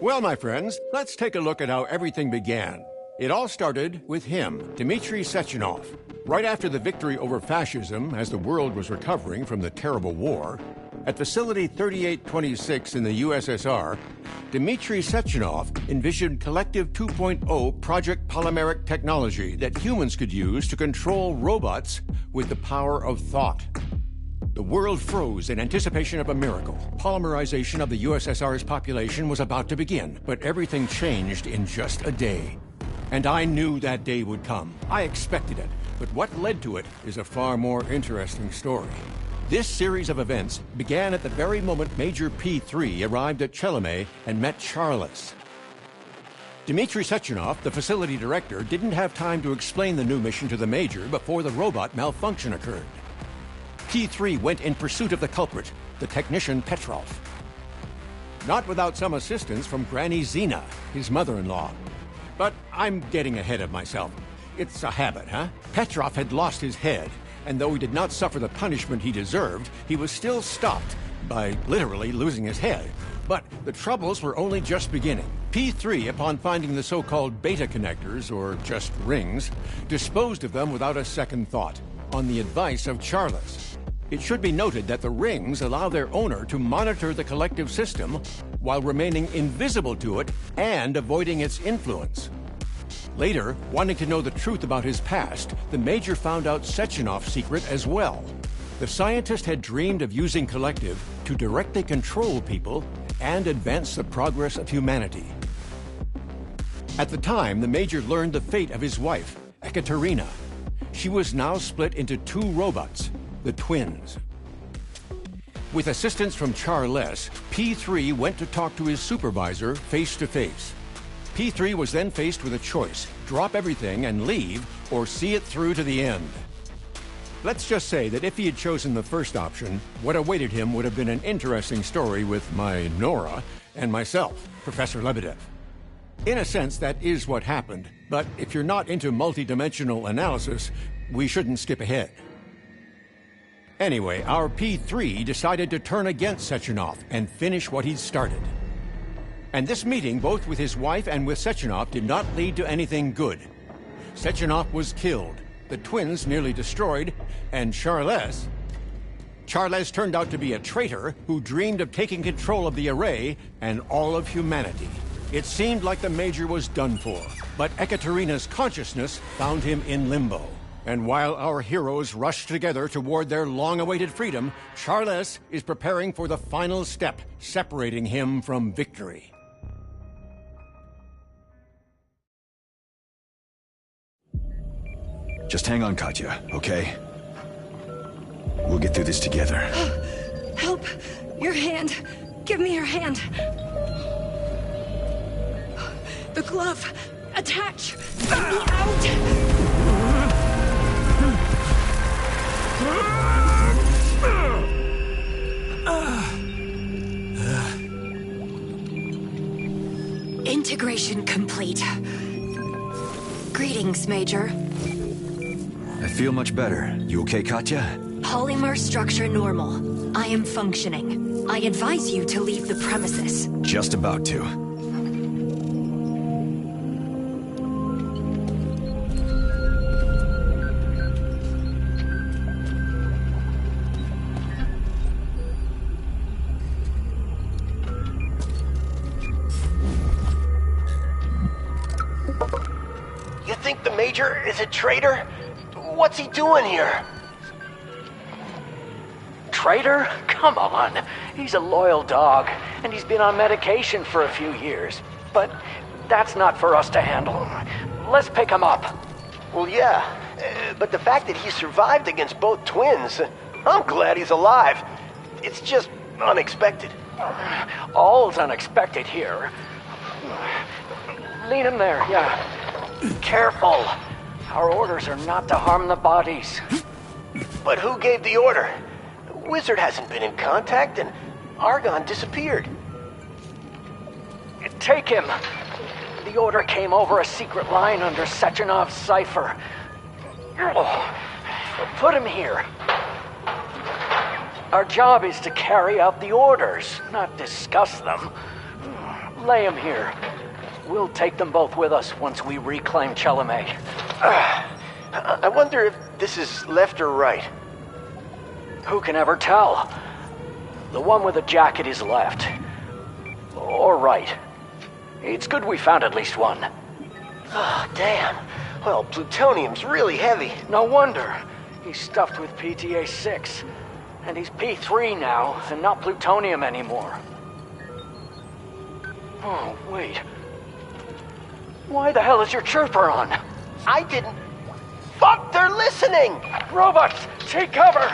Well, my friends, let's take a look at how everything began. It all started with him, Dmitry Sechenov. Right after the victory over fascism, as the world was recovering from the terrible war, at Facility 3826 in the USSR, Dmitry Sechenov envisioned Collective 2.0 Project Polymeric technology that humans could use to control robots with the power of thought. The world froze in anticipation of a miracle. Polymerization of the USSR's population was about to begin, but everything changed in just a day. And I knew that day would come. I expected it, but what led to it is a far more interesting story. This series of events began at the very moment Major P3 arrived at Chelomey and met Charles. Dmitry Sechenov, the facility director, didn't have time to explain the new mission to the Major before the robot malfunction occurred. P3 went in pursuit of the culprit, the technician Petrov. Not without some assistance from Granny Zina, his mother-in-law. But I'm getting ahead of myself. It's a habit, huh? Petrov had lost his head, and though he did not suffer the punishment he deserved, he was still stopped by literally losing his head. But the troubles were only just beginning. P3, upon finding the so-called beta connectors, or just rings, disposed of them without a second thought, on the advice of Charles. It should be noted that the rings allow their owner to monitor the collective system while remaining invisible to it and avoiding its influence. Later, wanting to know the truth about his past, the Major found out Sechenov's secret as well. The scientist had dreamed of using Collective to directly control people and advance the progress of humanity. At the time, the Major learned the fate of his wife, Ekaterina. She was now split into two robots, the twins. With assistance from Charles, P3 went to talk to his supervisor face to face. P3 was then faced with a choice: drop everything and leave, or see it through to the end. Let's just say that if he had chosen the first option, what awaited him would have been an interesting story with my Nora and myself, Professor Lebedev. In a sense, that is what happened, but if you're not into multidimensional analysis, we shouldn't skip ahead. Anyway, our P3 decided to turn against Sechenov and finish what he'd started. And this meeting, both with his wife and with Sechenov, did not lead to anything good. Sechenov was killed, the twins nearly destroyed, and Charles turned out to be a traitor who dreamed of taking control of the array and all of humanity. It seemed like the Major was done for, but Ekaterina's consciousness found him in limbo. And while our heroes rush together toward their long-awaited freedom, Charles is preparing for the final step, separating him from victory. Just hang on, Katya, okay? We'll get through this together. Help! Your hand! Give me your hand! The glove! Attach! Get me out! Integration complete. Greetings, Major. I feel much better. You okay, Katya? Polymer structure normal. I am functioning. I advise you to leave the premises. Just about to. You think the Major is a traitor? What's he doing here? Traitor? Come on. He's a loyal dog, and he's been on medication for a few years. But that's not for us to handle. Let's pick him up. Well, yeah, but the fact that he survived against both twins, I'm glad he's alive. It's just unexpected. All's unexpected here. Lead him there, yeah. Careful. Our orders are not to harm the bodies. But who gave the order? Wizard hasn't been in contact, and Argon disappeared. Take him. The order came over a secret line under Sechenov's cipher. Put him here. Our job is to carry out the orders, not discuss them. Lay him here. We'll take them both with us once we reclaim Chalamet. I wonder if this is left or right. Who can ever tell? The one with the jacket is left. Or right. It's good we found at least one. Ah, damn. Well, plutonium's really heavy. No wonder. He's stuffed with PTA-6. And he's P3 now, and not plutonium anymore. Oh, wait. Why the hell is your chirper on? I didn't... Fuck, they're listening! Robots, take cover!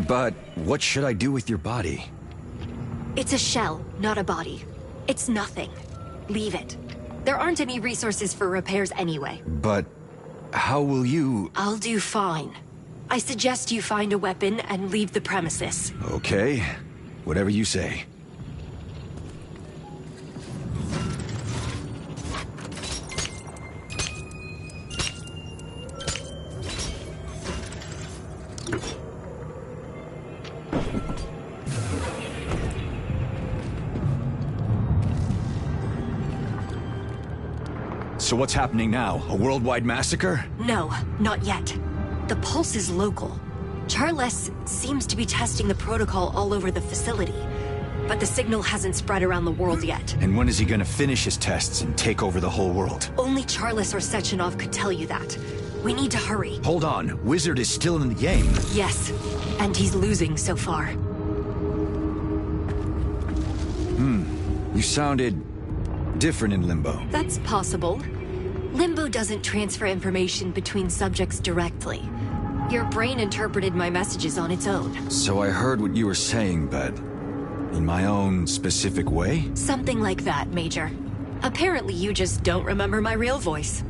But what should I do with your body? It's a shell, not a body. It's nothing. Leave it. There aren't any resources for repairs anyway. But how will you... I'll do fine. I suggest you find a weapon and leave the premises. Okay, whatever you say. So what's happening now? A worldwide massacre? No, not yet. The pulse is local. Charles seems to be testing the protocol all over the facility, but the signal hasn't spread around the world yet. And when is he gonna finish his tests and take over the whole world? Only Charles or Sechenov could tell you that. We need to hurry. Hold on, Wizard is still in the game. Yes, and he's losing so far. You sounded different in Limbo. That's possible. Limbo doesn't transfer information between subjects directly. Your brain interpreted my messages on its own. So I heard what you were saying, but in my own specific way? Something like that, Major. Apparently you just don't remember my real voice.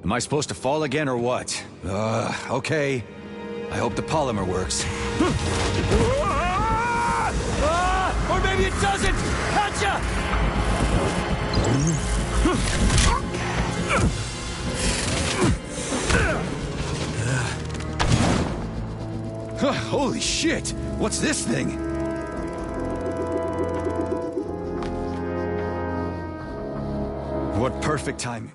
Am I supposed to fall again or what? Okay. I hope the polymer works. Or maybe it doesn't! Gotcha! Holy shit! What's this thing? What perfect timing.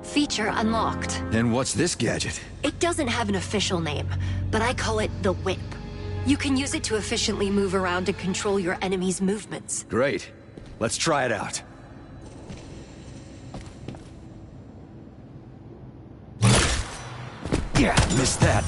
Feature unlocked. And what's this gadget? It doesn't have an official name, but I call it the Whip. You can use it to efficiently move around and control your enemy's movements. Great. Let's try it out. Yeah, missed that.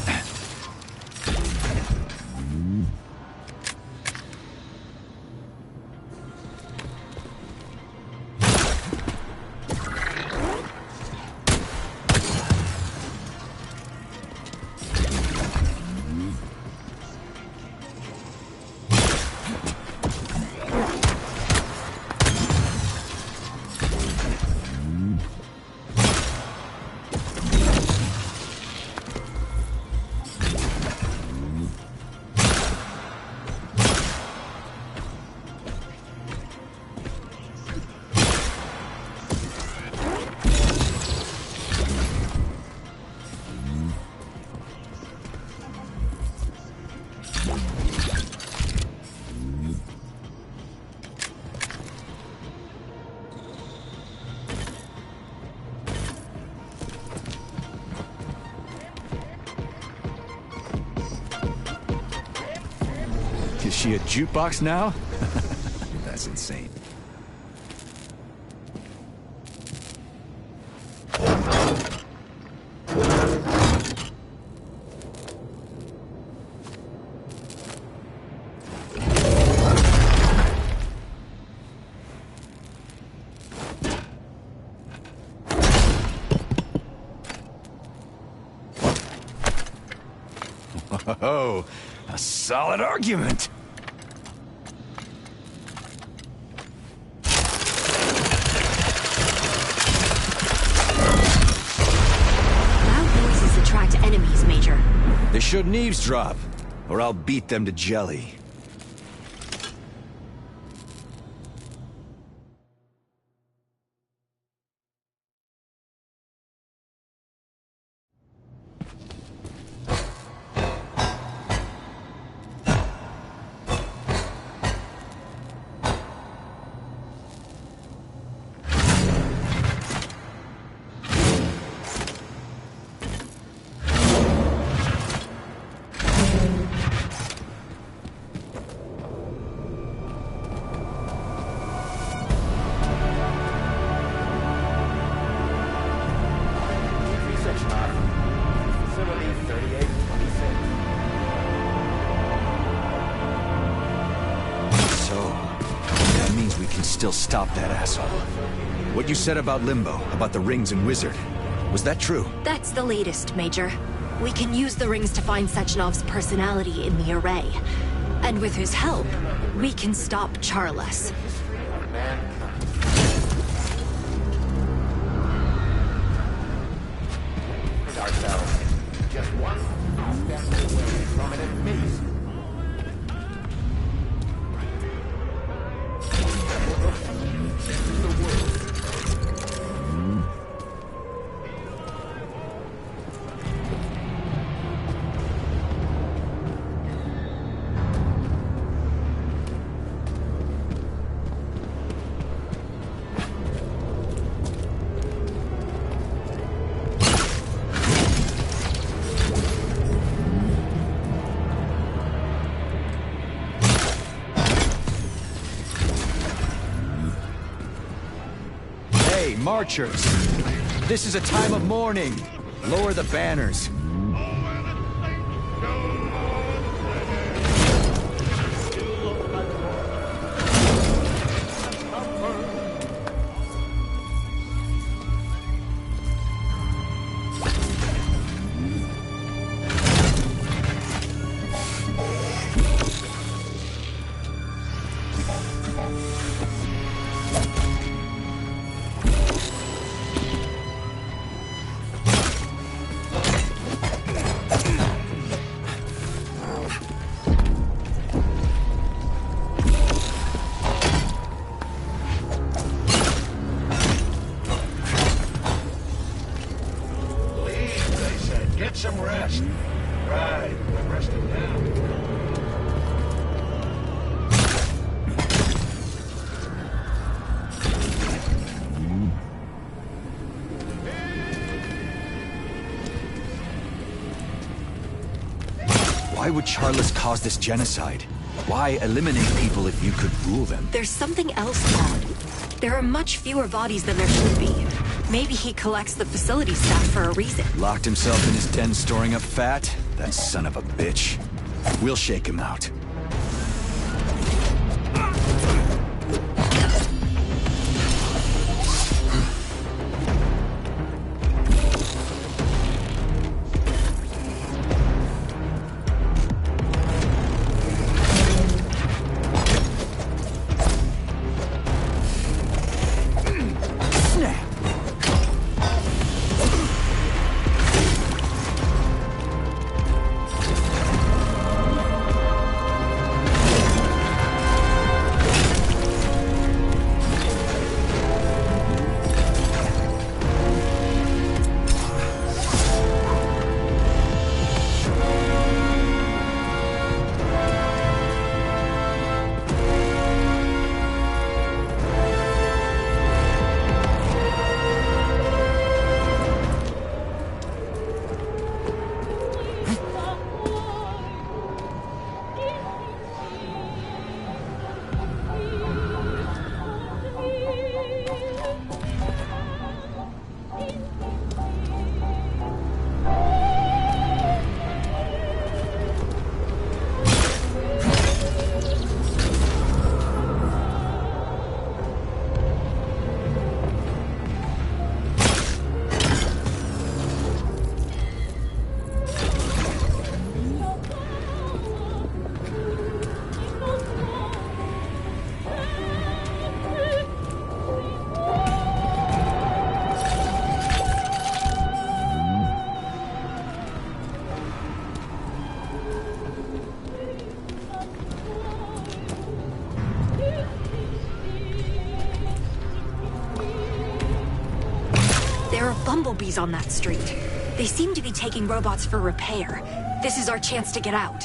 Is she a jukebox now? That's insane. Oh, a solid argument. Loud noises attract enemies, Major. They shouldn't eavesdrop, or I'll beat them to jelly. Still stop that asshole. What you said about Limbo, about the rings and Wizard, was that true? That's the latest, Major. We can use the rings to find Sechenov's personality in the array. And with his help, we can stop Charles. Just one step away from an admission. Marchers, this is a time of mourning. Lower the banners. Why would Charles cause this genocide? Why eliminate people if you could rule them? There's something else odd. There are much fewer bodies than there should be. Maybe he collects the facility staff for a reason. Locked himself in his den storing up fat? That son of a bitch. We'll shake him out. Bumblebees on that street. They seem to be taking robots for repair. This is our chance to get out.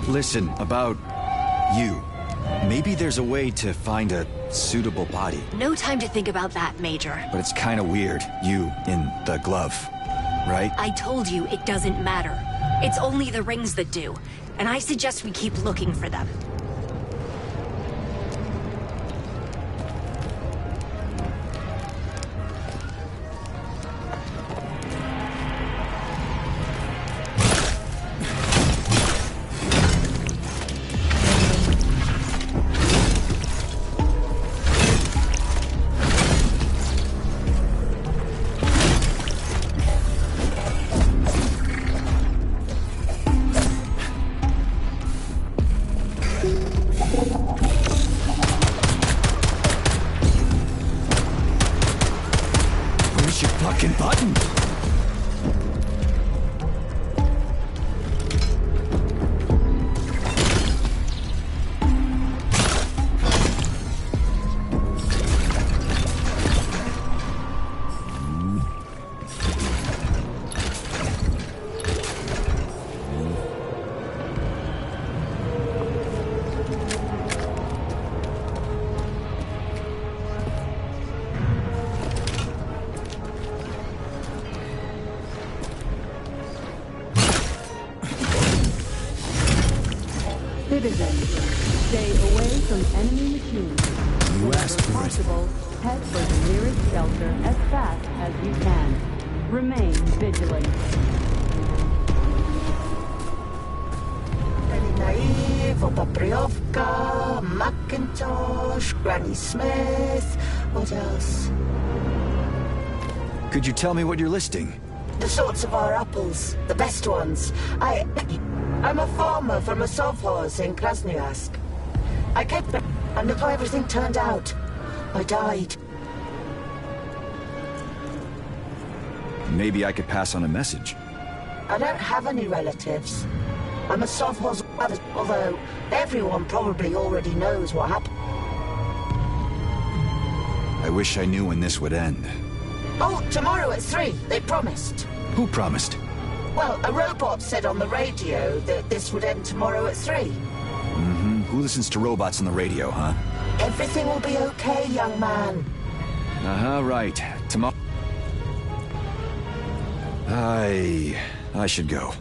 Listen, about you. Maybe there's a way to find a suitable body. No time to think about that, Major. But it's kind of weird, you in the glove, right? I told you it doesn't matter. It's only the rings that do, and I suggest we keep looking for them. Button. Citizens, stay away from enemy machines. You asked for it. Possible, head for the nearest shelter as fast as you can. Remain vigilant. Naive, Opapriovka, Macintosh, Granny Smith. What else? Could you tell me what you're listing? The sorts of our apples, the best ones. I'm a farmer from a sovkhoz in Krasnoyarsk. I kept them, and look how everything turned out. I died. Maybe I could pass on a message. I don't have any relatives. I'm a sovkhoz, although everyone probably already knows what happened. I wish I knew when this would end. Oh, tomorrow at 3, they promised. Who promised? Well, a robot said on the radio that this would end tomorrow at 3. Who listens to robots on the radio, huh? Everything will be okay, young man. Right. Tomorrow... I should go.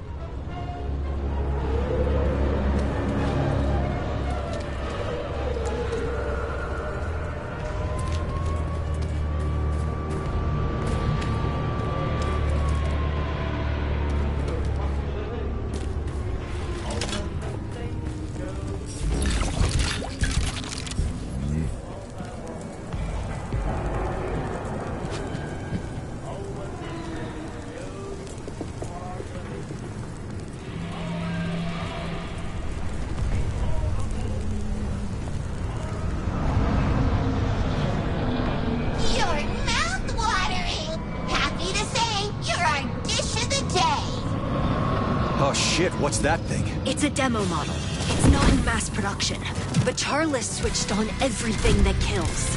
Oh shit, what's that thing? It's a demo model. It's not in mass production. But Charles switched on everything that kills.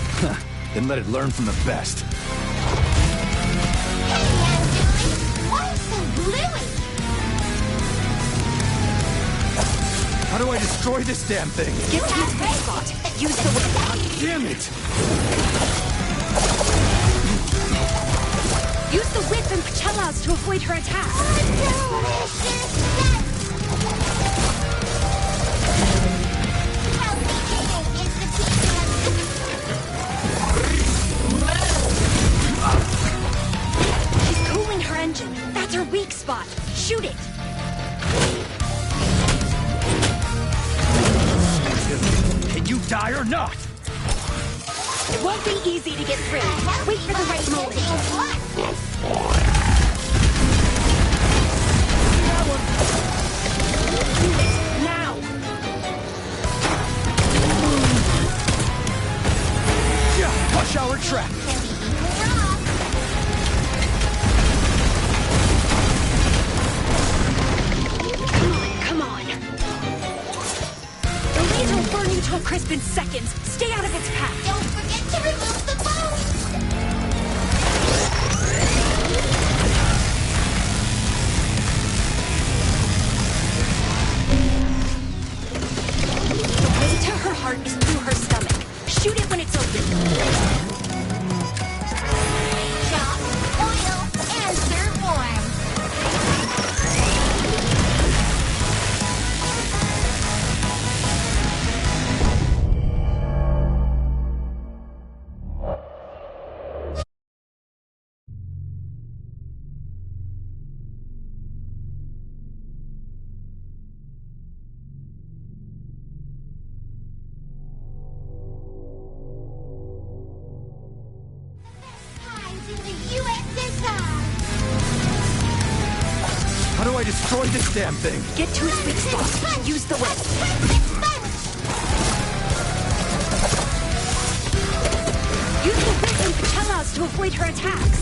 Then let it learn from the best. Hey, Andrew! Why so bluey? How do I destroy this damn thing? Get to his weak spot. Use the whip. Damn it! Use the whip and Pachelas to avoid her attack. She's cooling her engine. That's her weak spot. Shoot it. Can you die or not? It won't be easy to get through. Wait for the right moment. Now! Yeah, rush hour trap! Come on. The laser will burn you to a crisp in seconds. Stay out of its path. Don't forget to remove the bones! The way to her heart is through her stomach. Shoot it when it's open. Chop, oil, and serve warm. Times in the USSR. How do I destroy this damn thing? Get to its weak spot. Use the whip. Use the whip and Pachelas to avoid her attacks.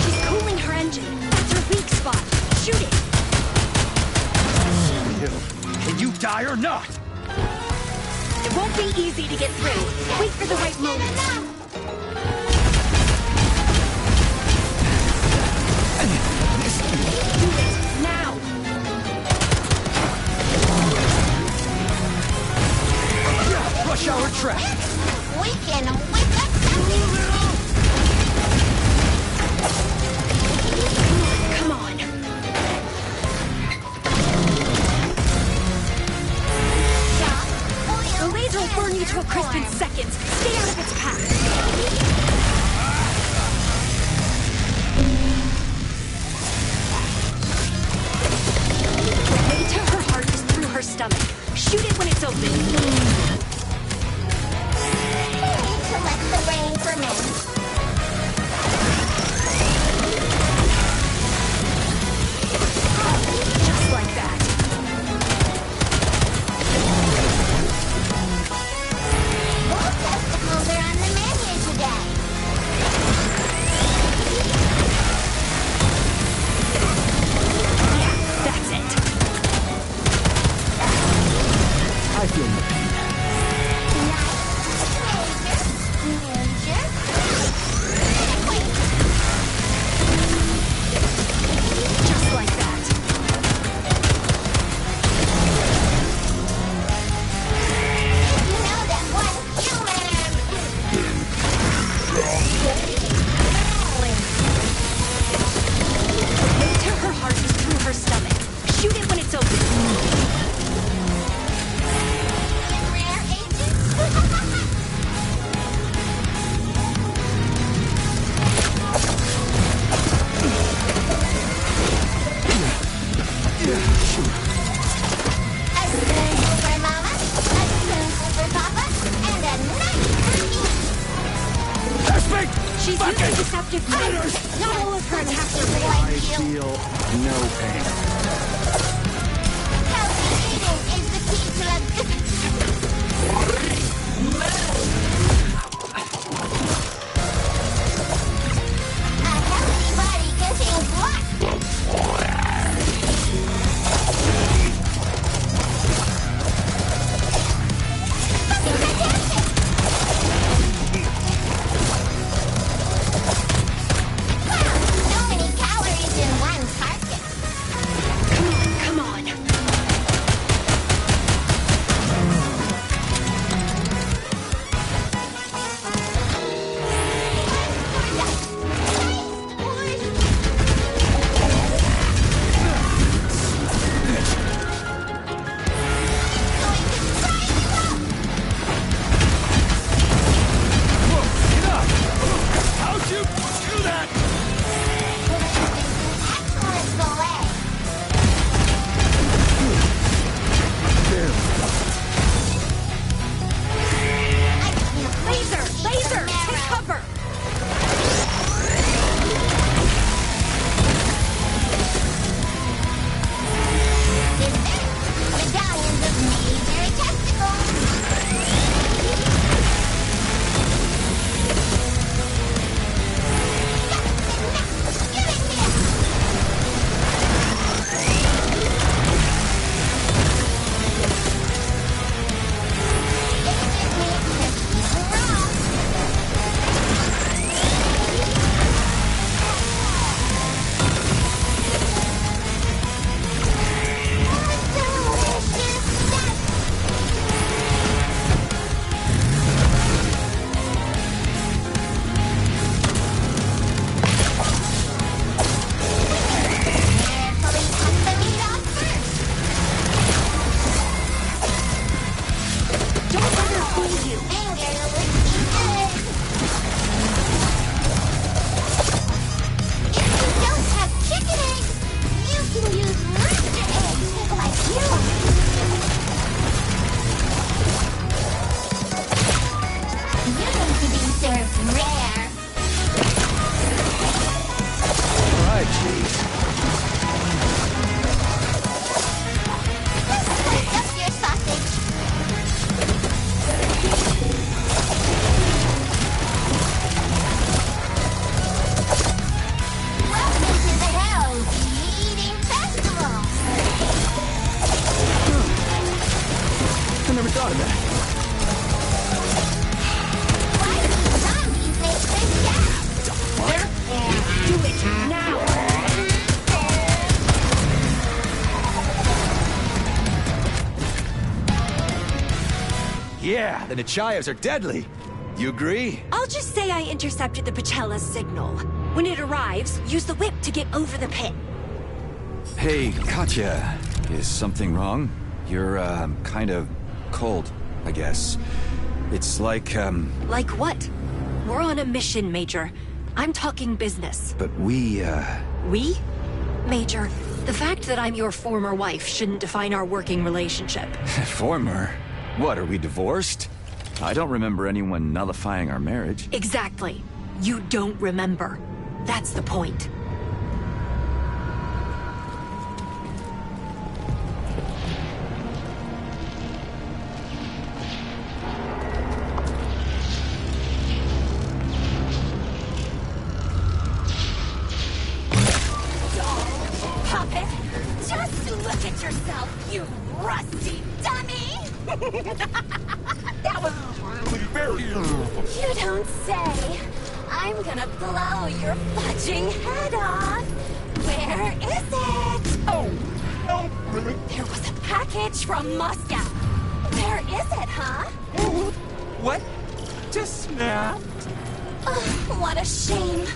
She's cooling her engine. That's her weak spot. Shoot it. Can you die or not? It won't be easy to get through. Wait for the right moment. Do it now. Yeah, rush hour trap! We can whip up Come on. chop, The oil, laser will burn you to a and crisp in serve seconds. Stay out of its path. deceptive fighters. Not all of her attacks are real. I feel no pain. Healthy eating is the key to a good... A healthy body contains what? So many calories in one carcass. Come on. How'd you do that? Excellent ballet. Laser! Laser! Take cover! Medallions of major testicles. Give it here. Don't let her fool you. If you don't have chicken eggs, you can use rooster eggs like you. You need to be served rare. All right, Chief. Just slice up your sausage. Welcome to the Healthy Eating Festival. I never thought of that. Why do zombies make this sound? Do it now! Yeah, the Nichayas are deadly. You agree? I'll just say I intercepted the Pachella's signal. When it arrives, use the whip to get over the pit. Hey, Katya, is something wrong? You're, kind of cold, I guess. It's like, Like what? We're on a mission, Major. I'm talking business. but we, We? Major, the fact that I'm your former wife shouldn't define our working relationship. former. What, are we divorced? I don't remember anyone nullifying our marriage. Exactly. You don't remember. That's the point. Puppet, just look at yourself, you rusty dummy! That was really very... You don't say. I'm gonna blow your fudging head off. Where is it? Oh, no, really? There was a package from Moscow. Where is it, huh? What? Just snapped? Oh, what a shame.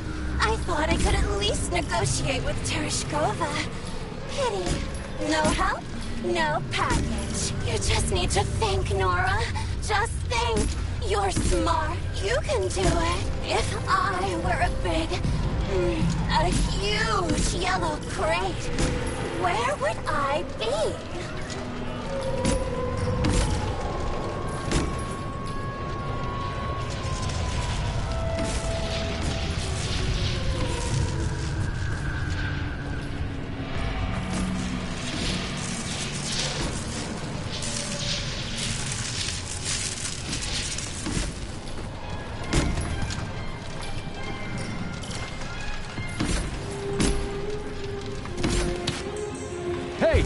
I thought I could at least negotiate with Tereshkova. Pity. No help? No package. You just need to think, Nora. Just think. You're smart. You can do it. If I were a big, a huge yellow crate, where would I be?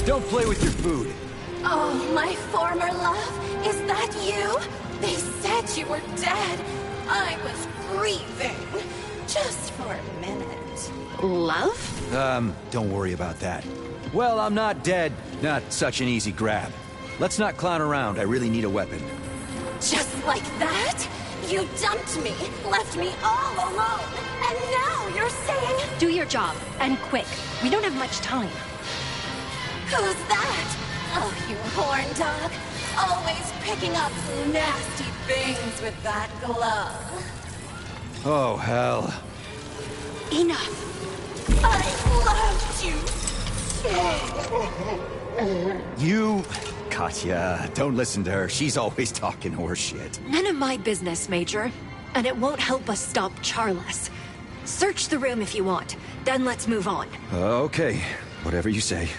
Don't play with your food. Oh, my former love, is that you? They said you were dead. I was grieving. Just for a minute. Love? Don't worry about that. Well, I'm not dead. Not such an easy grab. Let's not clown around. I really need a weapon. Just like that? You dumped me, left me all alone, and now you're saying... Do your job, and quick. We don't have much time. Who's that? Oh, you horn dog. Always picking up nasty things with that glove. Oh, hell. Enough. I loved you. You... Katya, don't listen to her. She's always talking horseshit. None of my business, Major. And it won't help us stop Charles. Search the room if you want. Then let's move on. Okay, whatever you say.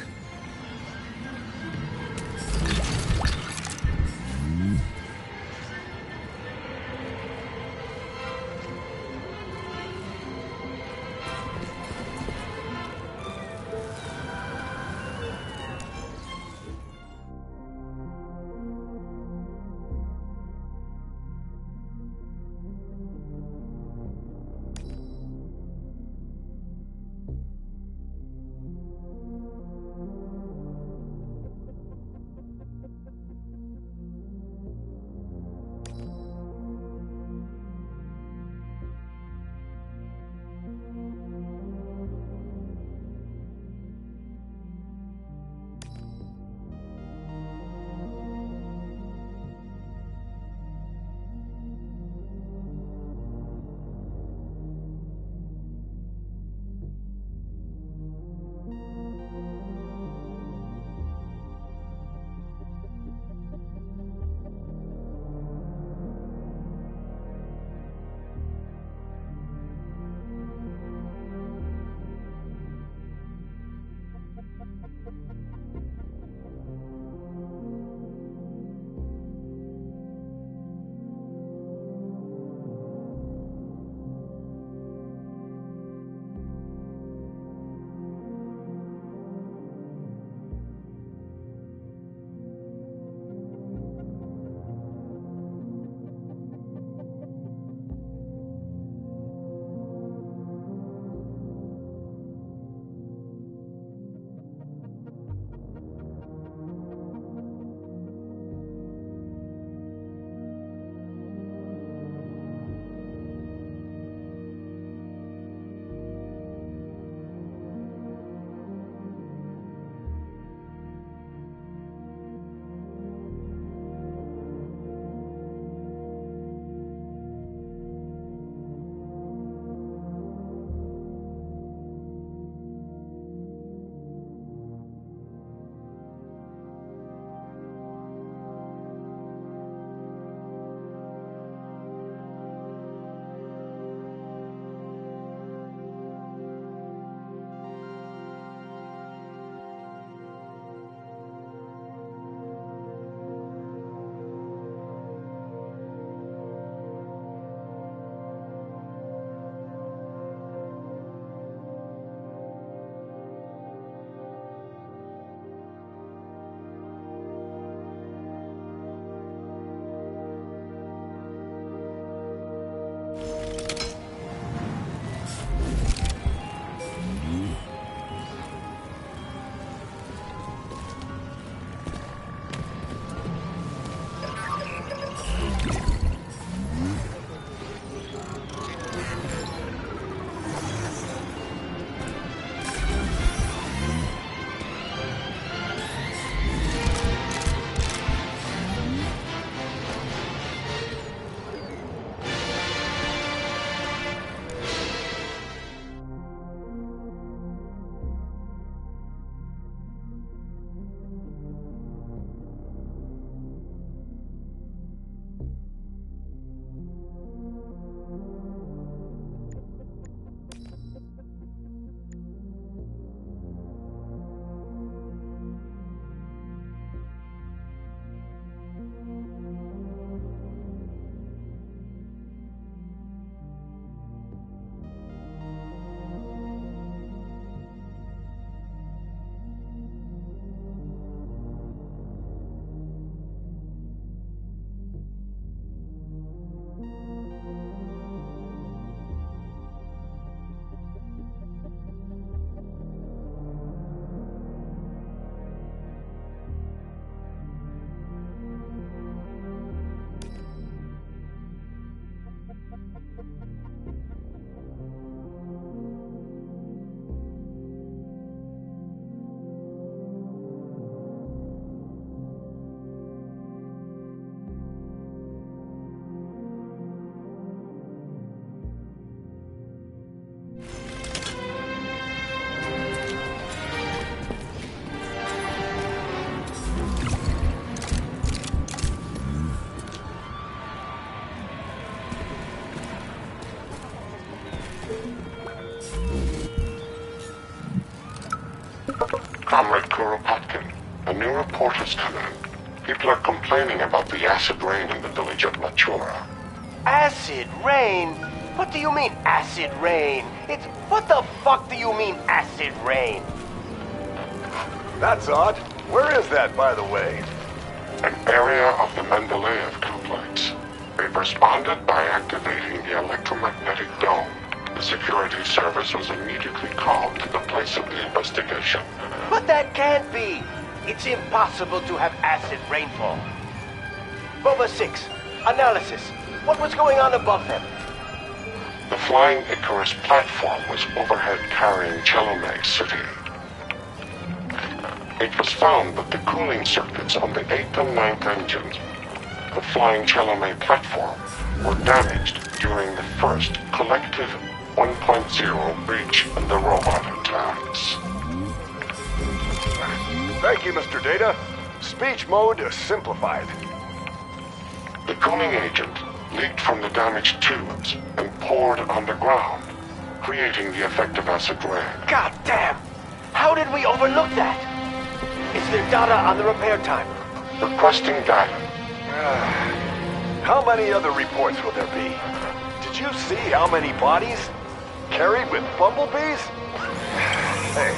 Comrade Kuropatkin, a new report has come in. People are complaining about the acid rain in the village of Machora. Acid rain? What do you mean, acid rain? What the fuck do you mean, acid rain? That's odd. Where is that, by the way? An area of the Mendeleev complex. They've responded by activating the electromagnetic dome. The security service was immediately called to the place of the investigation. But that can't be. It's impossible to have acid rainfall. Boba 6, analysis. What was going on above them? The Flying Icarus platform was overhead carrying Chelomeg City. It was found that the cooling circuits on the 8th and 9th engines, the Flying Chelomeg platform, were damaged during the first collective 1.0 breach in the robot attacks. Thank you, Mr. Data. Speech mode simplified. The cooling agent leaked from the damaged tubes and poured on the ground, creating the effect of acid rain. God damn! How did we overlook that? Is there data on the repair time? Requesting data. How many other reports will there be? Did you see how many bodies? Carried with bumblebees? Hey,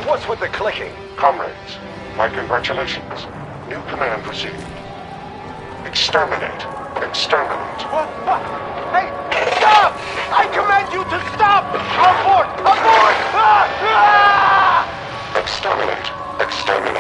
what's with the clicking? Comrades, my congratulations. New command received. Exterminate. Exterminate. What? Hey, stop! I command you to stop! Abort! Abort! Exterminate. Exterminate.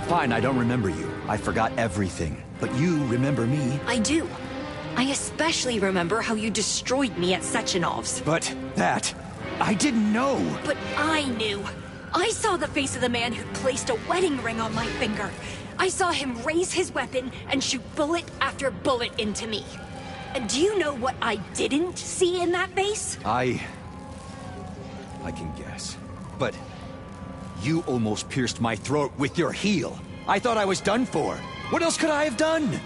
Fine, I don't remember you. I forgot everything. But you remember me. I do. I especially remember how you destroyed me at Sechenov's. But that... I didn't know. But I knew. I saw the face of the man who placed a wedding ring on my finger. I saw him raise his weapon and shoot bullet after bullet into me. And do you know what I didn't see in that face? I can guess. But you almost pierced my throat with your heel. I thought I was done for. What else could I have done?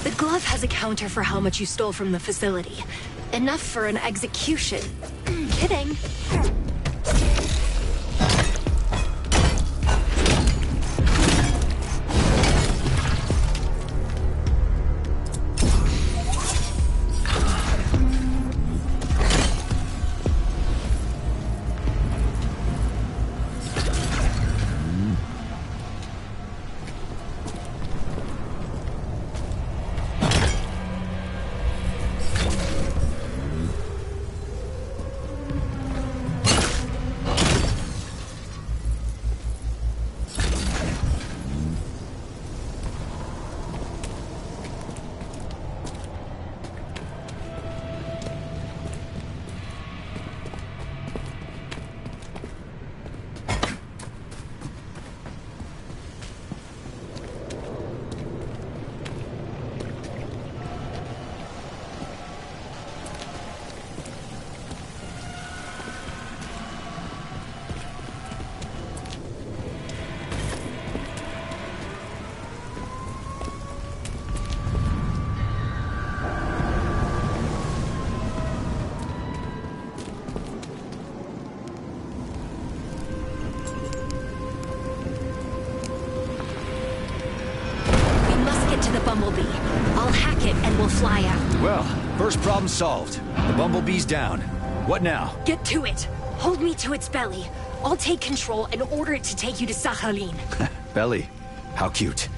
The glove has a counter for how much you stole from the facility. Enough for an execution. Kidding. Well, first problem solved. The bumblebee's down. What now? Get to it. Hold me to its belly. I'll take control and order it to take you to Sakhalin. Belly. How cute.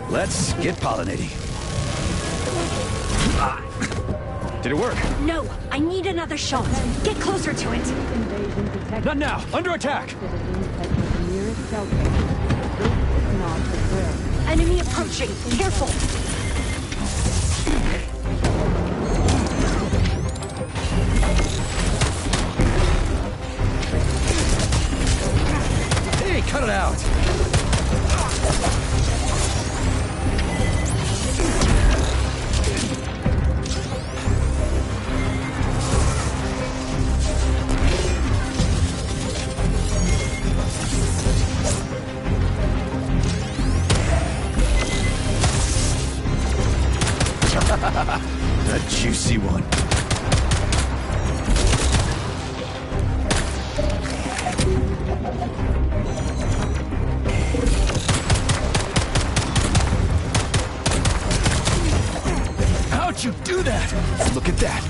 Let's get pollinating. Did it work? No, I need another shot. Get closer to it. Invasion detected. Not now! Under attack! Citizens head for the nearest shelter. This is not a drill. Enemy approaching. Careful. Hey, cut it out! A juicy one. How'd you do that? Look at that.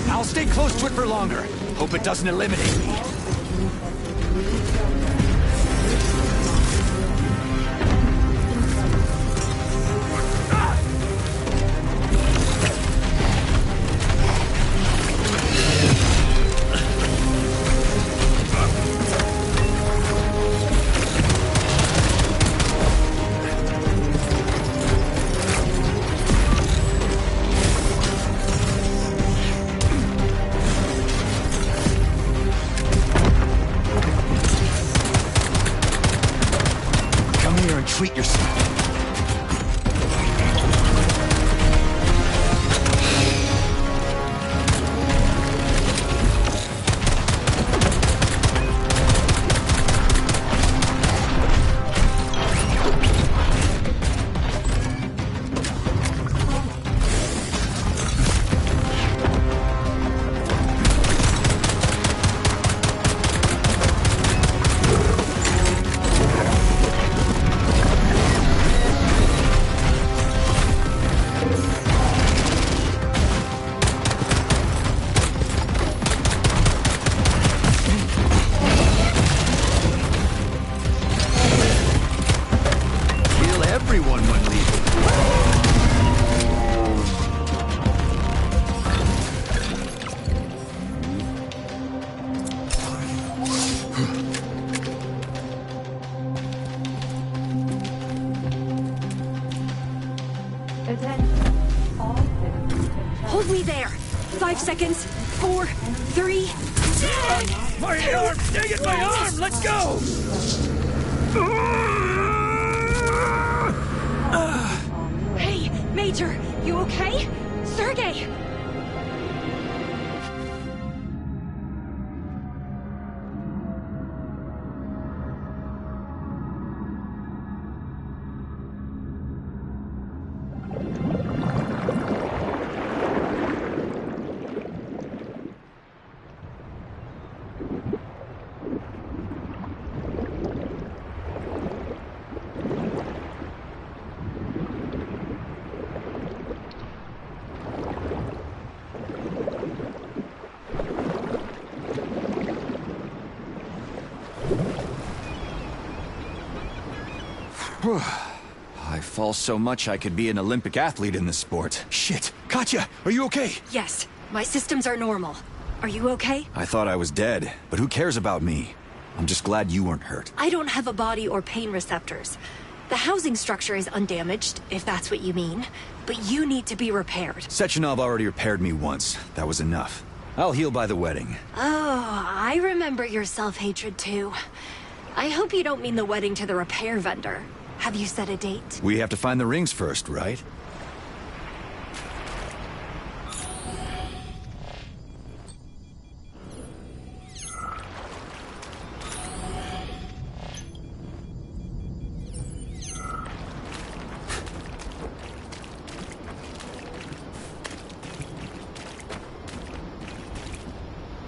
I'll stay close to it for longer. Hope it doesn't eliminate me. Treat yourself. 5 seconds. 4, 3... My arm! Dang it, my arm! Let's go! Hey, Major, you okay? Sergey! I fall so much I could be an Olympic athlete in this sport. Shit! Katya, are you okay? Yes, my systems are normal. Are you okay? I thought I was dead, but who cares about me? I'm just glad you weren't hurt. I don't have a body or pain receptors. The housing structure is undamaged, if that's what you mean. But you need to be repaired. Sechenov already repaired me once. That was enough. I'll heal by the wedding. Oh, I remember your self-hatred too. I hope you don't mean the wedding to the repair vendor. Have you set a date? We have to find the rings first, right?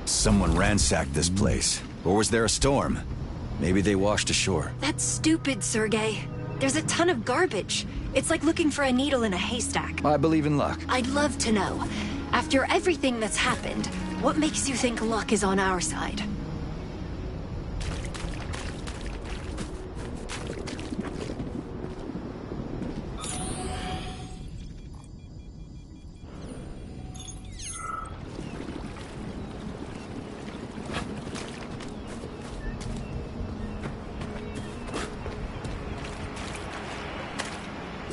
Someone ransacked this place. Or was there a storm? Maybe they washed ashore. That's stupid, Sergey. There's a ton of garbage. It's like looking for a needle in a haystack. I believe in luck. I'd love to know. After everything that's happened, what makes you think luck is on our side?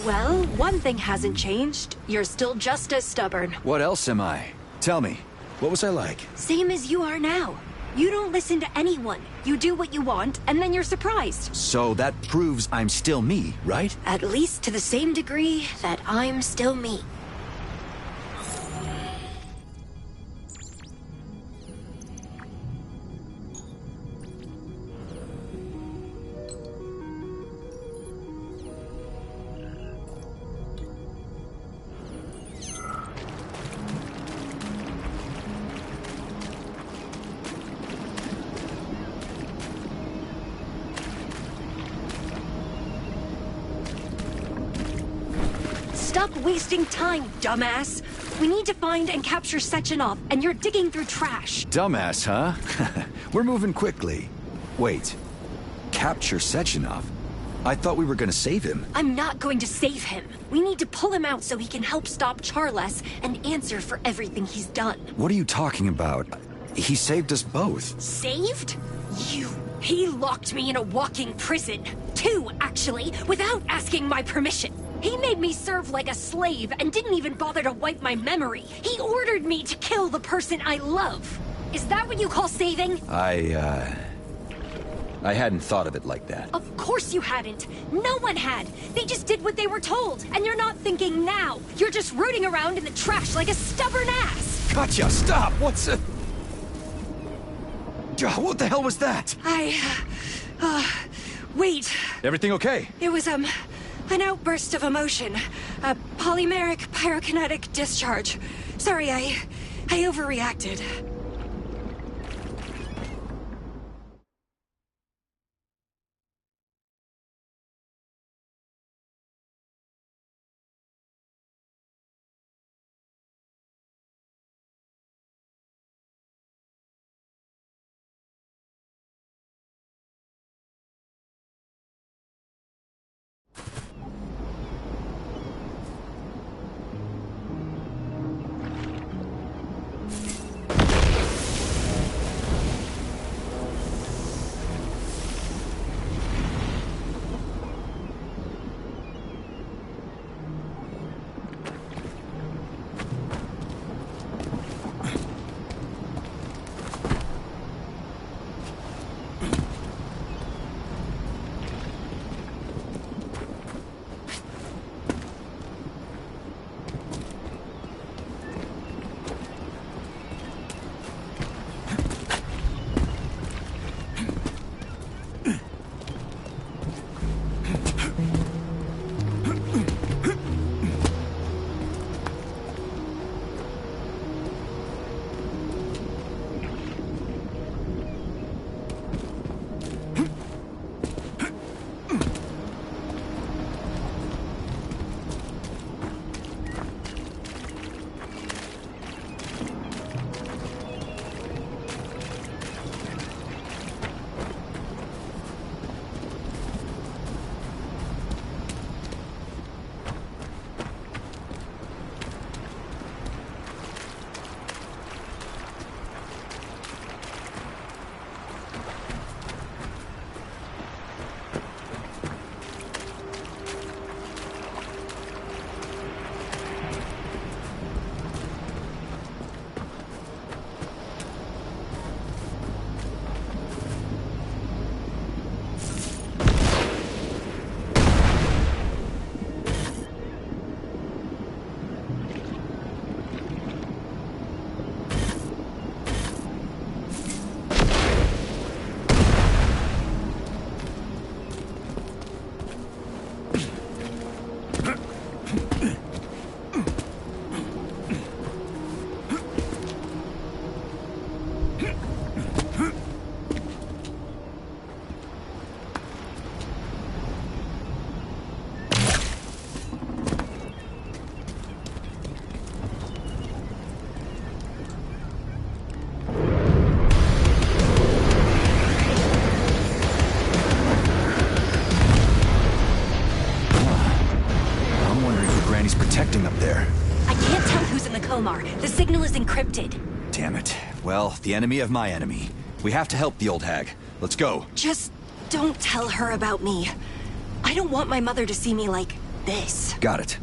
Well, one thing hasn't changed. You're still just as stubborn. What else am I? Tell me, what was I like? Same as you are now. You don't listen to anyone. You do what you want, and then you're surprised. So that proves I'm still me, right? At least to the same degree that I'm still me. Stop wasting time, dumbass! We need to find and capture Sechenov, and you're digging through trash. Dumbass, huh? We're moving quickly. Wait. Capture Sechenov? I thought we were gonna save him. I'm not going to save him. We need to pull him out so he can help stop Charles and answer for everything he's done. What are you talking about? He saved us both. Saved? You. He locked me in a walking prison. 2, actually, without asking my permission. He made me serve like a slave and didn't even bother to wipe my memory. He ordered me to kill the person I love. Is that what you call saving? I hadn't thought of it like that. Of course you hadn't. No one had. They just did what they were told. And you're not thinking now. You're just rooting around in the trash like a stubborn ass. Katya, stop! What's a... What the hell was that? Wait. Everything okay? It was, an outburst of emotion. A polymeric pyrokinetic discharge. Sorry, I overreacted. encrypted. Damn it. Well, the enemy of my enemy. We have to help the old hag. Let's go. Just don't tell her about me. I don't want my mother to see me like this. Got it.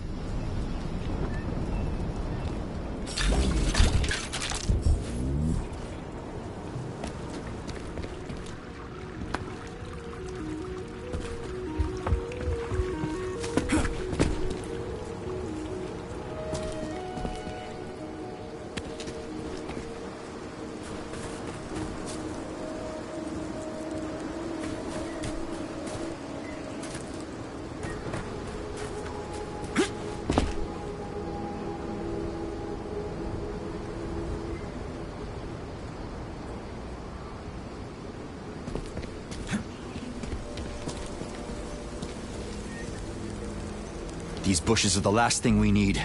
These bushes are the last thing we need.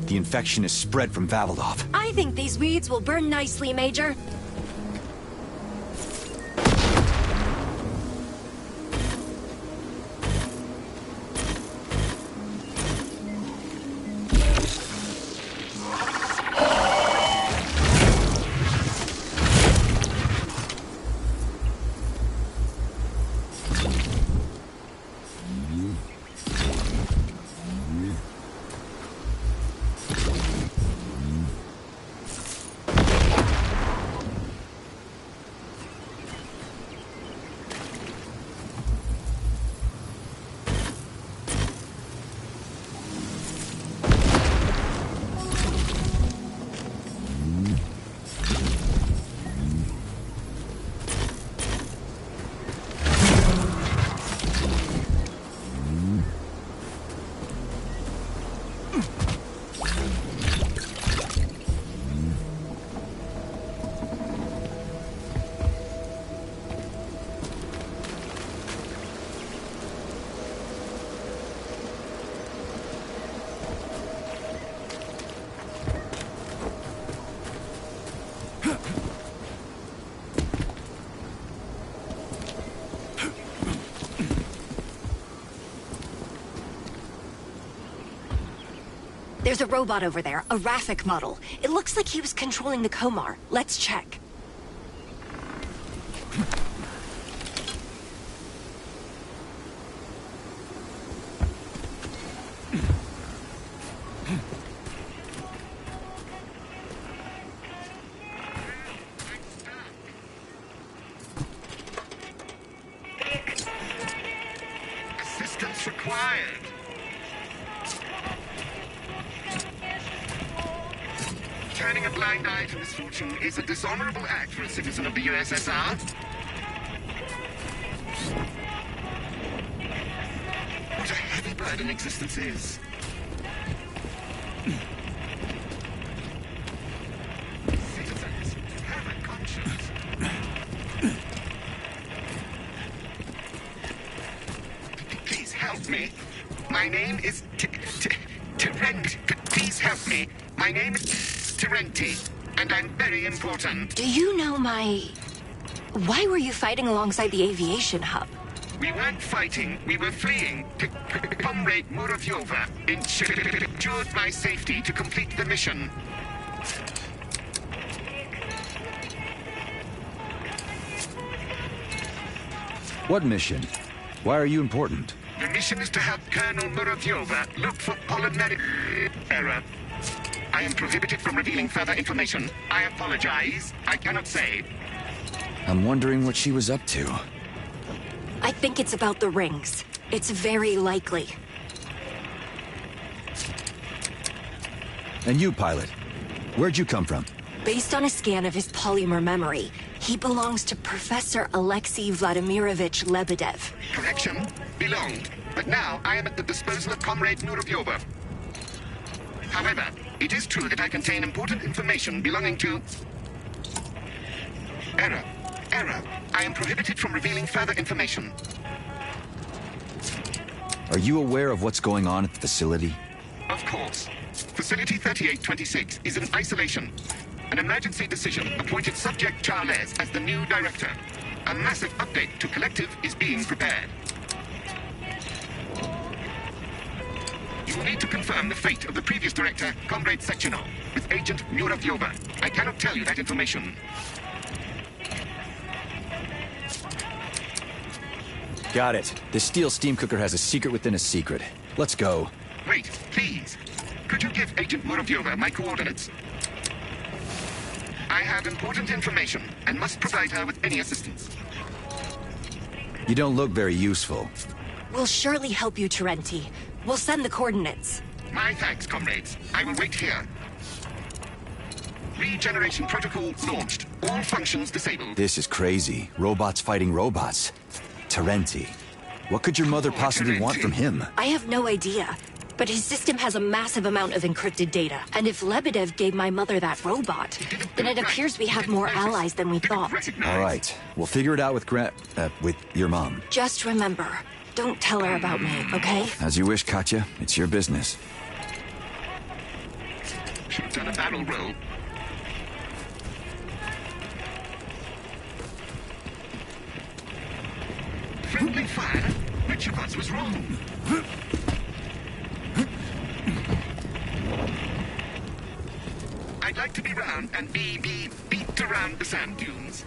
The infection is spread from Vavilov. I think these weeds will burn nicely, Major. There's a robot over there, a Raffic model. It looks like he was controlling the Komar. Let's check. Assistance required. Turning a blind eye to misfortune is a dishonorable act for a citizen of the USSR. What a heavy burden existence is. Citizens, have a conscience. Please help me. My name is Terent. Please help me. My name is Terenti, and I'm very important. Do you know my... Why were you fighting alongside the aviation hub? We weren't fighting, we were fleeing. Comrade Muravyova ensured my safety to complete the mission. What mission? Why are you important? The mission is to have Colonel Muravyova look for polymeric error. I am prohibited from revealing further information. I apologize. I cannot say. I'm wondering what she was up to. I think it's about the rings. It's very likely. And you, pilot, where'd you come from? Based on a scan of his polymer memory, he belongs to Professor Alexei Vladimirovich Lebedev. Correction, belonged. But now I am at the disposal of Comrade Muravyova. However, it is true that I contain important information belonging to... Error. I am prohibited from revealing further information. Are you aware of what's going on at the facility? Of course. Facility 3826 is in isolation. An emergency decision appointed Subject Charles as the new director. A massive update to Collective is being prepared. You will need to confirm the fate of the previous director, Comrade Sechenov, with Agent Muravyova. I cannot tell you that information. Got it. This steel steam cooker has a secret within a secret. Let's go. Wait, please. Could you give Agent Muravyova my coordinates? I have important information and must provide her with any assistance. You don't look very useful. We'll surely help you, Terenti. We'll send the coordinates. My thanks, comrades. I will wait here. Regeneration protocol launched. All functions disabled. This is crazy. Robots fighting robots. Terenti. What could your mother possibly want from him? I have no idea. But his system has a massive amount of encrypted data. And if Lebedev gave my mother that robot, then it appears we have more allies than we thought. All right. We'll figure it out with with your mom. Just remember, don't tell her about me, okay? As you wish, Katya. It's your business. Should done a barrel roll. Friendly fire? Which of us was wrong? I'd like to be round and be beat around the sand dunes.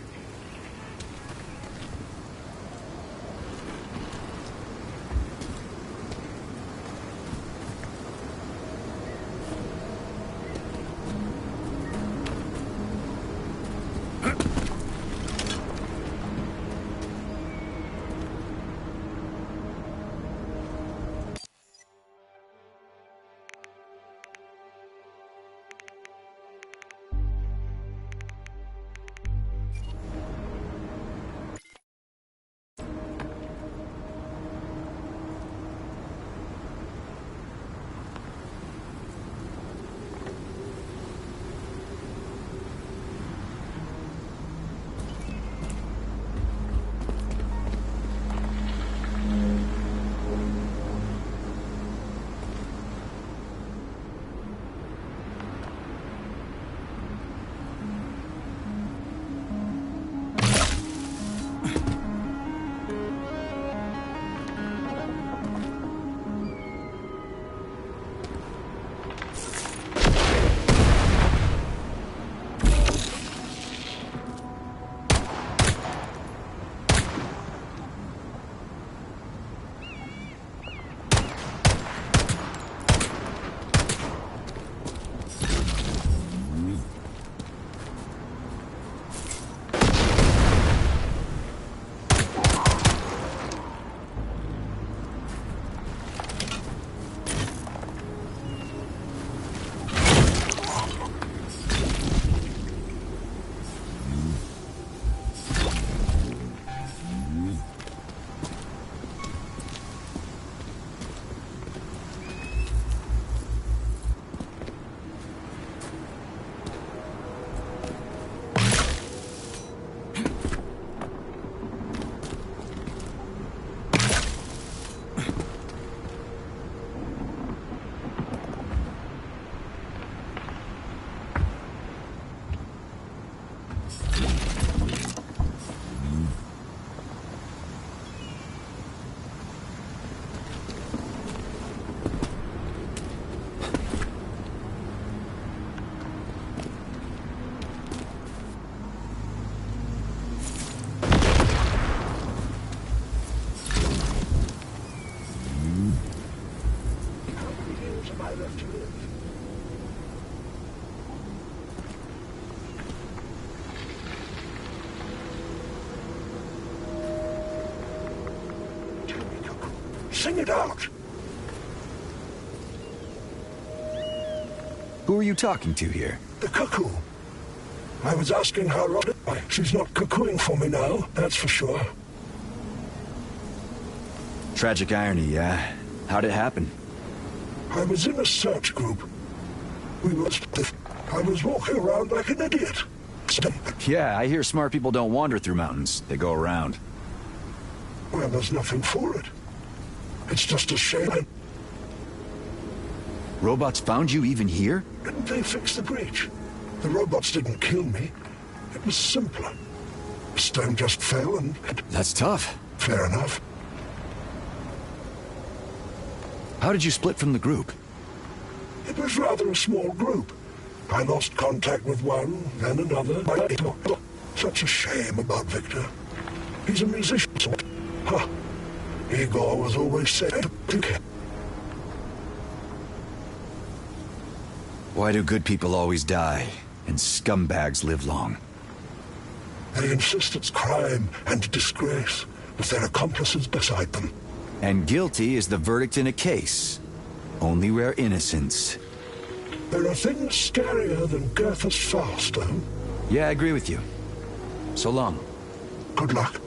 Sing it out. Who are you talking to here? The cuckoo. I was asking her Rhoda. She's not cuckooing for me now, that's for sure. Tragic irony, yeah. How'd it happen? I was in a search group. I was walking around like an idiot. Yeah, I hear smart people don't wander through mountains. They go around. Well, there's nothing for it. It's just a shame. Robots found you even here? Didn't they fix the breach? The robots didn't kill me. It was simpler. Stone just fell and... That's tough. Fair enough. How did you split from the group? It was rather a small group. I lost contact with one and another. Such a shame about Victor. He's a musician. Huh. Igor was always said to care. Why do good people always die, and scumbags live long? They insist it's crime and disgrace, with their accomplices beside them. And guilty is the verdict in a case. Only rare innocence. There are things scarier than Goethe's Faust, though. Yeah, I agree with you. So long. Good luck.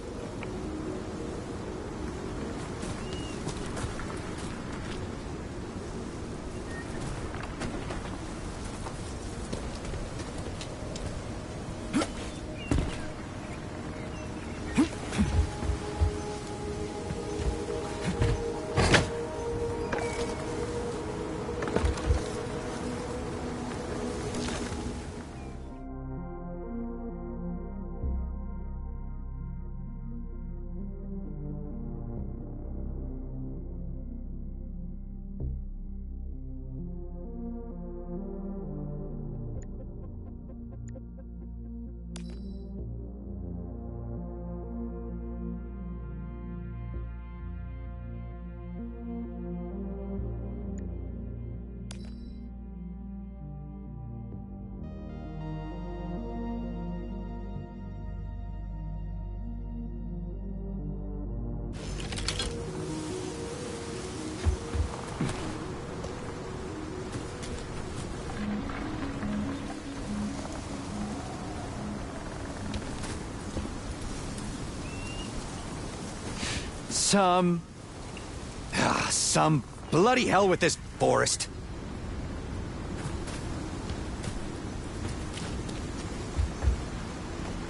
Some bloody hell with this forest.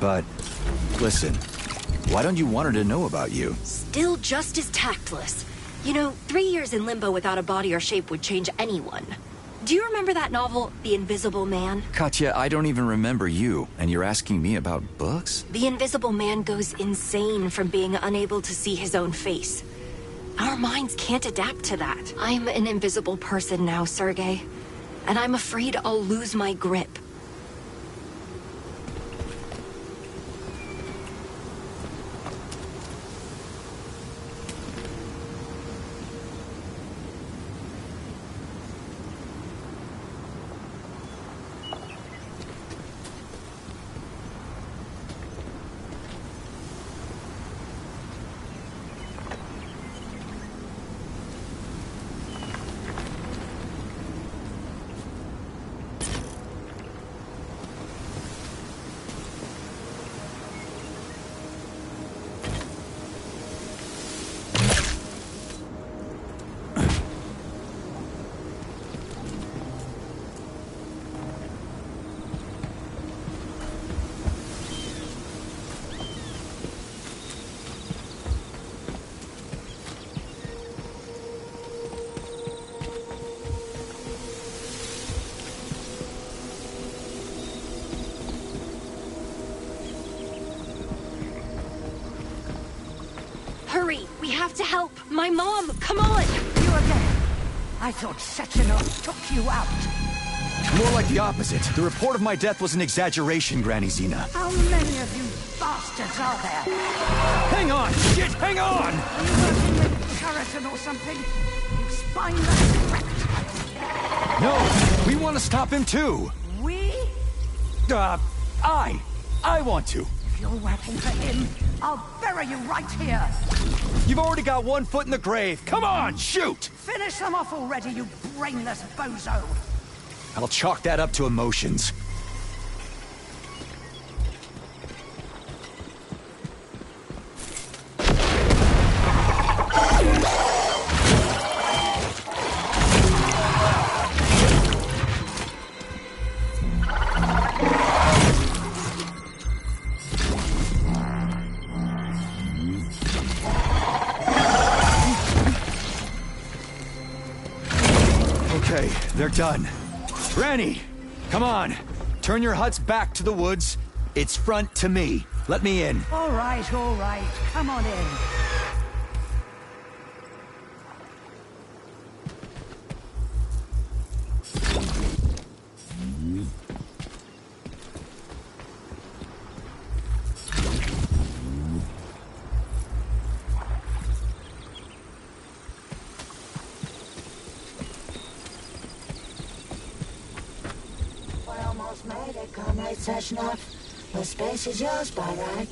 But, listen, why don't you want her to know about you? Still just as tactless. You know, 3 years in limbo without a body or shape would change anyone. Do you remember that novel, The Invisible Man? Katya, I don't even remember you, and you're asking me about books? The Invisible Man goes insane from being unable to see his own face. Our minds can't adapt to that. I'm an invisible person now, Sergei. And I'm afraid I'll lose my grip. Hurry! We have to help! My mom! Come on! You again! I thought Sechenov took you out. More like the opposite. The report of my death was an exaggeration, Granny Zena. How many of you bastards are there? Hang on! Shit, hang on! Are you working with Keratin or something? You spineless reptile. No! We want to stop him too! We? I want to. If you're working for him, I'll bury you right here. You've already got one foot in the grave. Come on, shoot! Finish them off already, you brainless bozo. I'll chalk that up to emotions. Okay, they're done. Granny, come on. Turn your huts back to the woods. It's front to me. Let me in. All right. Come on in. Sechenov. The space is yours by right.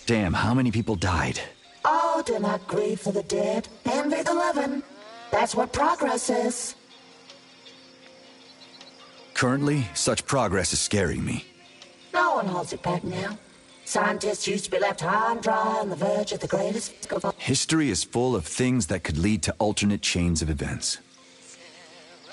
Damn, how many people died? Oh, do not grieve for the dead. Envy the living. That's what progress is. Currently, such progress is scaring me. No one holds it back now. Scientists used to be left high and dry on the verge of the greatest... History is full of things that could lead to alternate chains of events.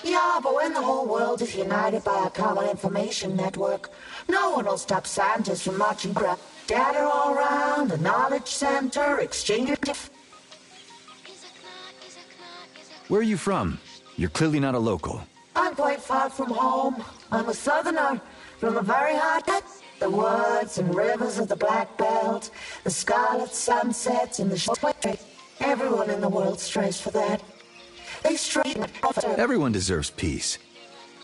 Yeah, but when the whole world is united by a common information network, no one will stop scientists from marching around. Data all around, a knowledge center, exchange... Where are you from? You're clearly not a local. I'm quite far from home. I'm a southerner, from the very heart. The woods and rivers of the Black Belt, the scarlet sunsets and the sweat. Everyone in the world strays for that. They stray... Everyone deserves peace.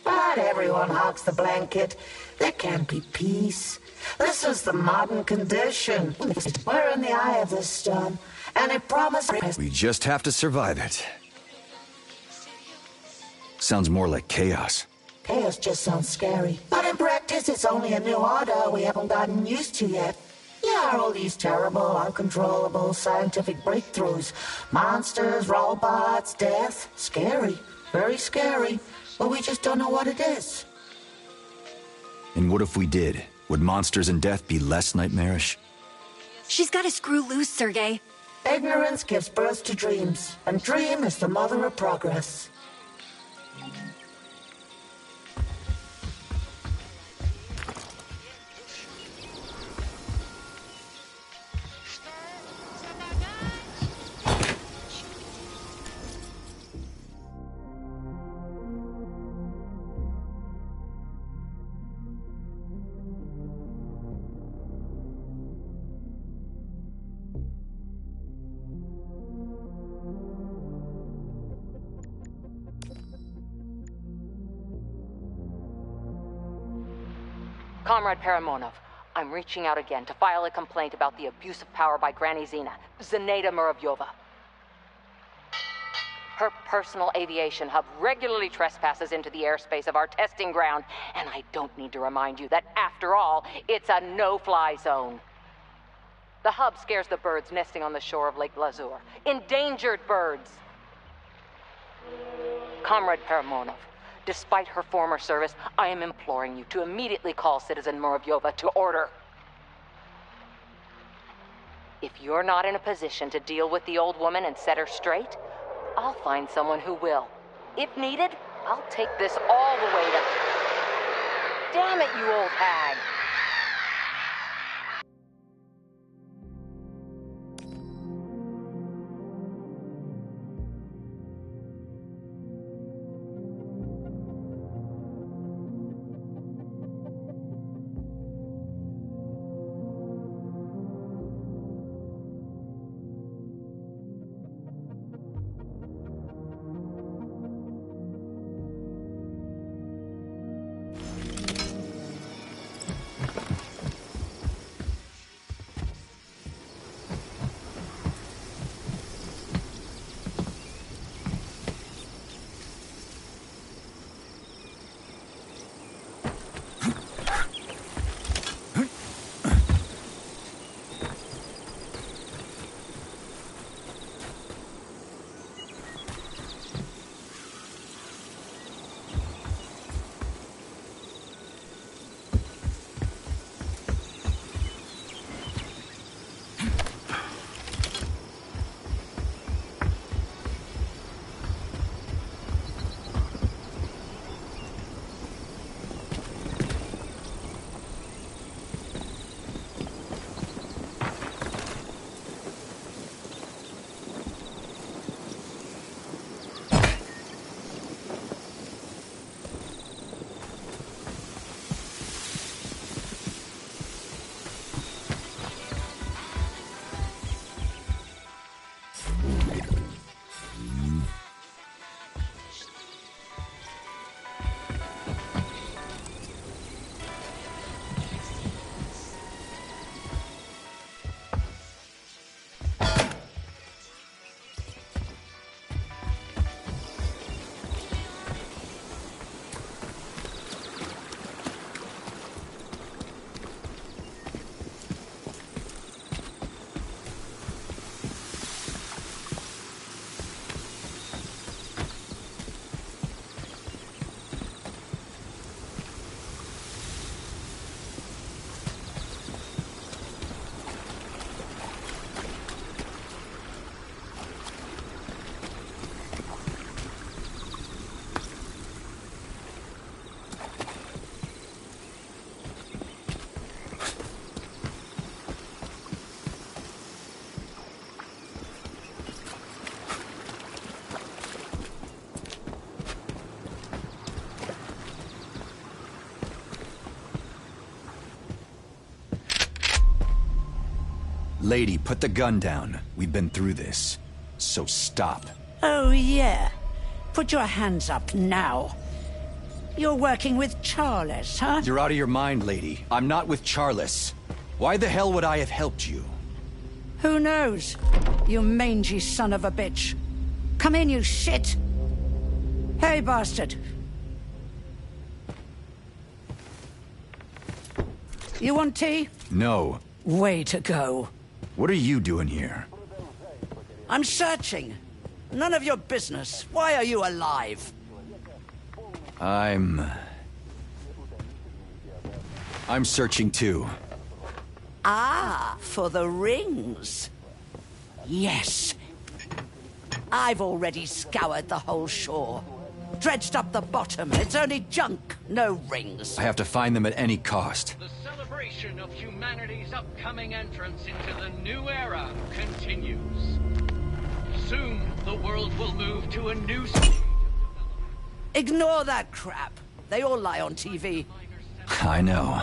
But everyone hogs the blanket. There can't be peace. This is the modern condition. We're in the eye of this storm, and it promises... We just have to survive it. Sounds more like chaos. Chaos just sounds scary. But in practice, it's only a new order we haven't gotten used to yet. Yeah, all these terrible, uncontrollable scientific breakthroughs. Monsters, robots, death. Scary. Very scary. But we just don't know what it is. And what if we did? Would monsters and death be less nightmarish? She's got to screw loose, Sergei. Ignorance gives birth to dreams, and dream is the mother of progress. Comrade Paramonov, I'm reaching out again to file a complaint about the abuse of power by Granny Zina, Zinaida Muravyova. Her personal aviation hub regularly trespasses into the airspace of our testing ground, and I don't need to remind you that, after all, it's a no-fly zone. The hub scares the birds nesting on the shore of Lake Lazur. Endangered birds! Comrade Paramonov, despite her former service, I am imploring you to immediately call Citizen Muravyova to order. If you're not in a position to deal with the old woman and set her straight, I'll find someone who will. If needed, I'll take this all the way to... Damn it, you old hag! Lady, put the gun down. We've been through this. So stop. Oh, yeah. Put your hands up now. You're working with Charles, huh? You're out of your mind, Lady. I'm not with Charles. Why the hell would I have helped you? Who knows? You mangy son of a bitch. Come in, you shit. Hey, bastard. You want tea? No. Way to go. What are you doing here? I'm searching. None of your business. Why are you alive? I'm searching too. Ah, for the rings. Yes. I've already scoured the whole shore. Dredged up the bottom. It's only junk, no rings. I have to find them at any cost. The celebration of humanity's upcoming entrance into the new era continues. Soon, the world will move to a new stage. Ignore that crap. They all lie on TV. I know.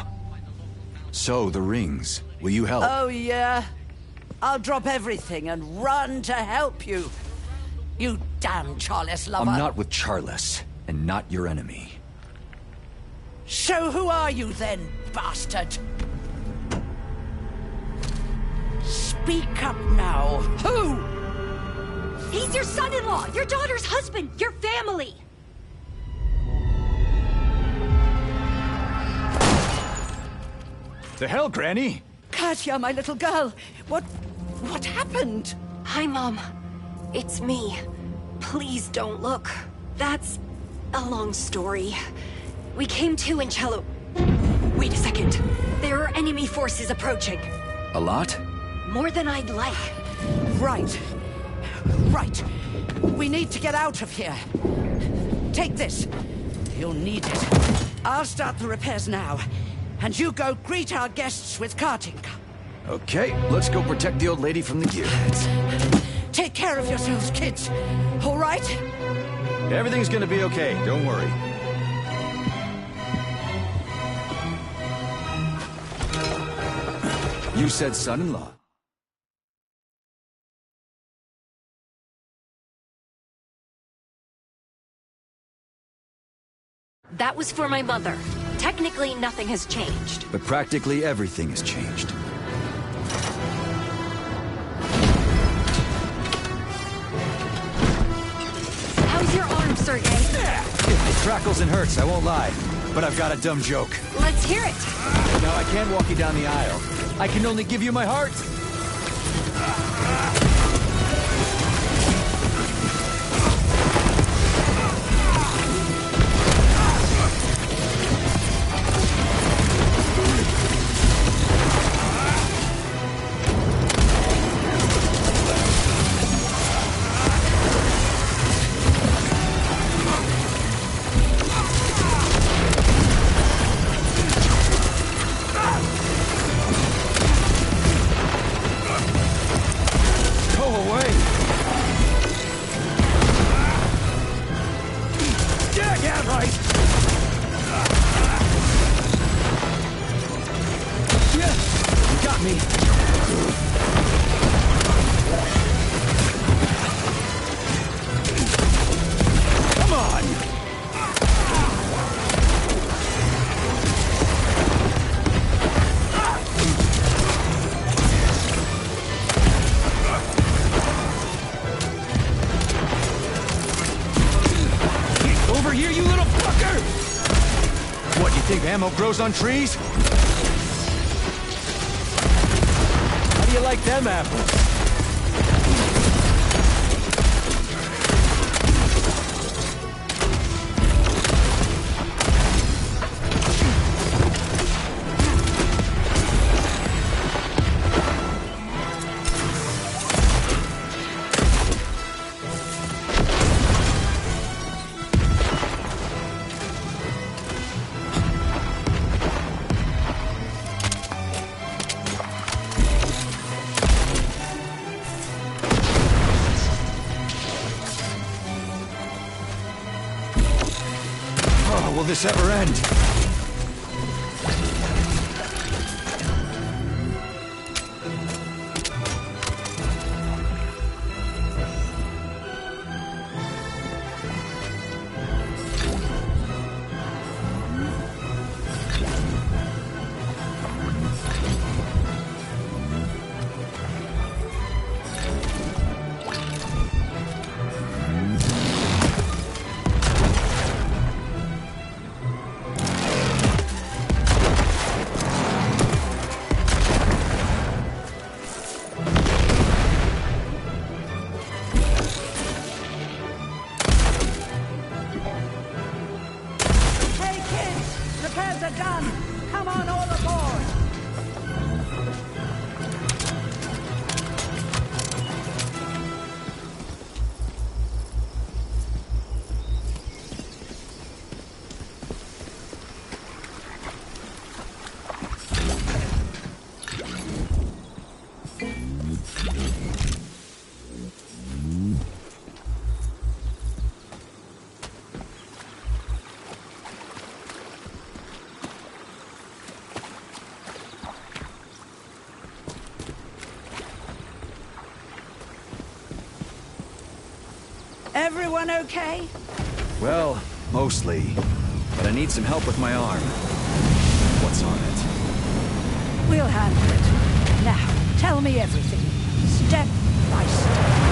So, the rings. Will you help? Oh, yeah? I'll drop everything and run to help you. You damn Charles lover. I'm not with Charles, and not your enemy. So who are you then, bastard? Speak up now. Who? He's your son-in-law, your daughter's husband, your family. The hell, Granny? Katya, my little girl. What happened? Hi, Mom. It's me. Please don't look. That's a long story. We came to in Cello. Wait a second. There are enemy forces approaching. A lot? More than I'd like. Right. We need to get out of here. Take this. You'll need it. I'll start the repairs now. And you go greet our guests with carting. Okay, let's go protect the old lady from the gearheads. Take care of yourselves, kids. All right? Everything's gonna be okay, don't worry. You said son-in-law. That was for my mother. Technically, nothing has changed. But practically everything has changed. How's your arm, Sergei? It crackles and hurts, I won't lie. But I've got a dumb joke. Let's hear it. No, I can't walk you down the aisle. I can only give you my heart. Ammo grows on trees? How do you like them apples? Will this ever end? repairs are done. Come on, all aboard. Everyone okay? Well, mostly. But I need some help with my arm. What's on it? We'll handle it. Now, tell me everything. Step by step.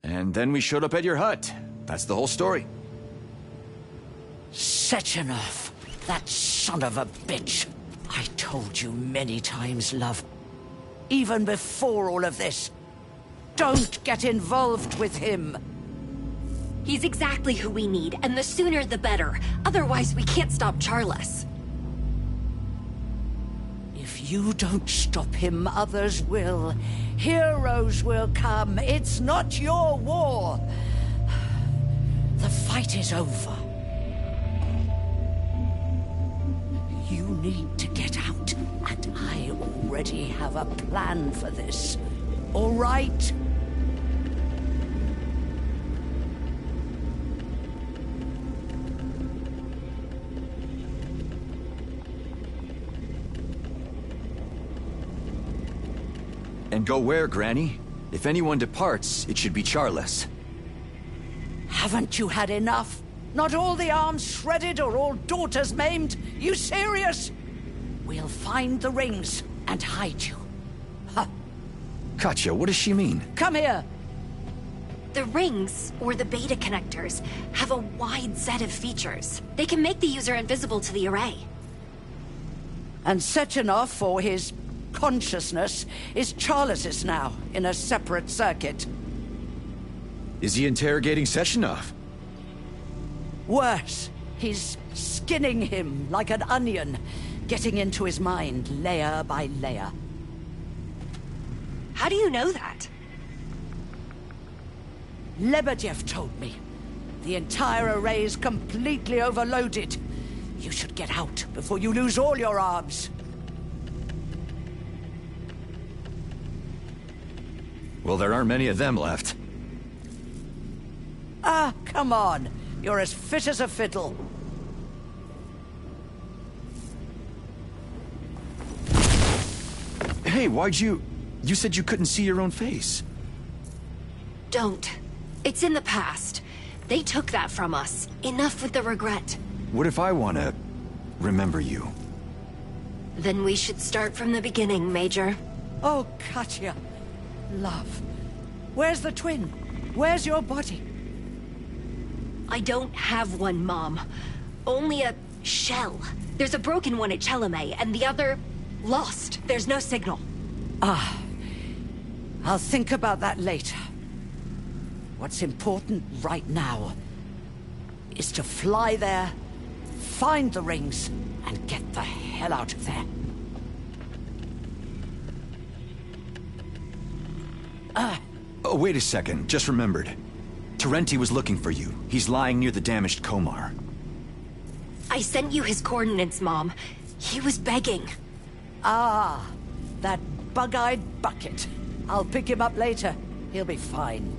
And then we showed up at your hut. That's the whole story. Sechenov, that son of a bitch. I told you many times, love. Even before all of this. Don't get involved with him. He's exactly who we need, and the sooner the better. Otherwise, we can't stop Charles. If you don't stop him, others will. Heroes will come. It's not your war. The fight is over. You need to get out, and I already have a plan for this. All right? And go where, Granny? If anyone departs, it should be Charles. Haven't you had enough? Not all the arms shredded or all daughters maimed? You serious? We'll find the rings and hide you. Huh. Katya, what does she mean? Come here. The rings, or the beta connectors, have a wide set of features. They can make the user invisible to the array. And Sechenov, for his consciousness, is Charles's now, in a separate circuit. Is he interrogating Sechenov? Worse, he's skinning him like an onion, getting into his mind layer by layer. How do you know that? Lebedev told me. The entire array's completely overloaded. You should get out before you lose all your arms. Well, there aren't many of them left. Ah, come on. You're as fit as a fiddle. Hey, why'd you... You said you couldn't see your own face. Don't. It's in the past. They took that from us. Enough with the regret. What if I want to remember you? Then we should start from the beginning, Major. Oh, Katya. Love. Where's the twin? Where's your body? I don't have one, Mom. Only a shell. There's a broken one at Chelome, and the other... lost. There's no signal. Ah. I'll think about that later. What's important right now is to fly there, find the rings, and get the hell out of there. Oh, wait a second. Just remembered. Terenti was looking for you. He's lying near the damaged Komar. I sent you his coordinates, Mom. He was begging. Ah, that bug-eyed bucket. I'll pick him up later. He'll be fine.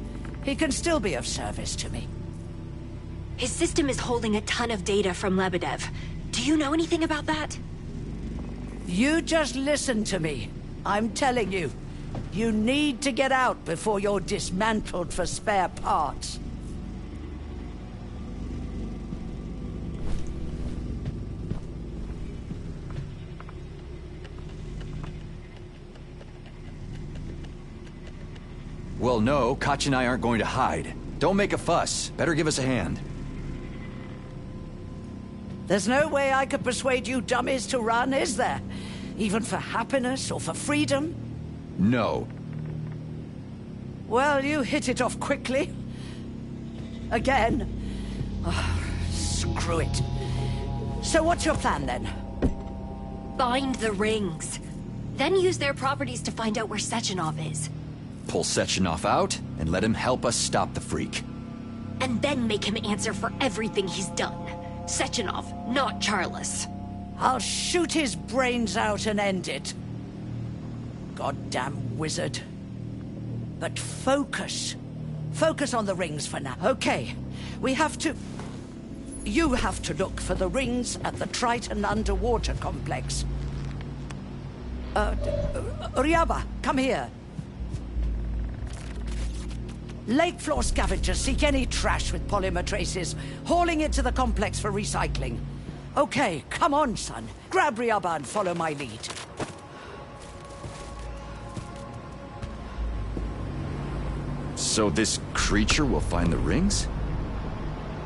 He can still be of service to me. His system is holding a ton of data from Lebedev. Do you know anything about that? You just listen to me. I'm telling you. You need to get out before you're dismantled for spare parts. Well, no, Katya and I aren't going to hide. Don't make a fuss. Better give us a hand. There's no way I could persuade you dummies to run, is there? Even for happiness or for freedom? No. Well, you hit it off quickly. Again. Oh, screw it. So what's your plan, then? Find the rings. Then use their properties to find out where Sechenov is. Pull Sechenov out and let him help us stop the freak. And then make him answer for everything he's done. Sechenov, not Charles. I'll shoot his brains out and end it. Goddamn wizard. But focus. Focus on the rings for now. Okay, we have to... You have to look for the rings at the Triton underwater complex. Ryaba, come here. Lake floor scavengers seek any trash with polymer traces, hauling it to the complex for recycling. Okay, come on, son. Grab Ryaba and follow my lead. So this creature will find the rings?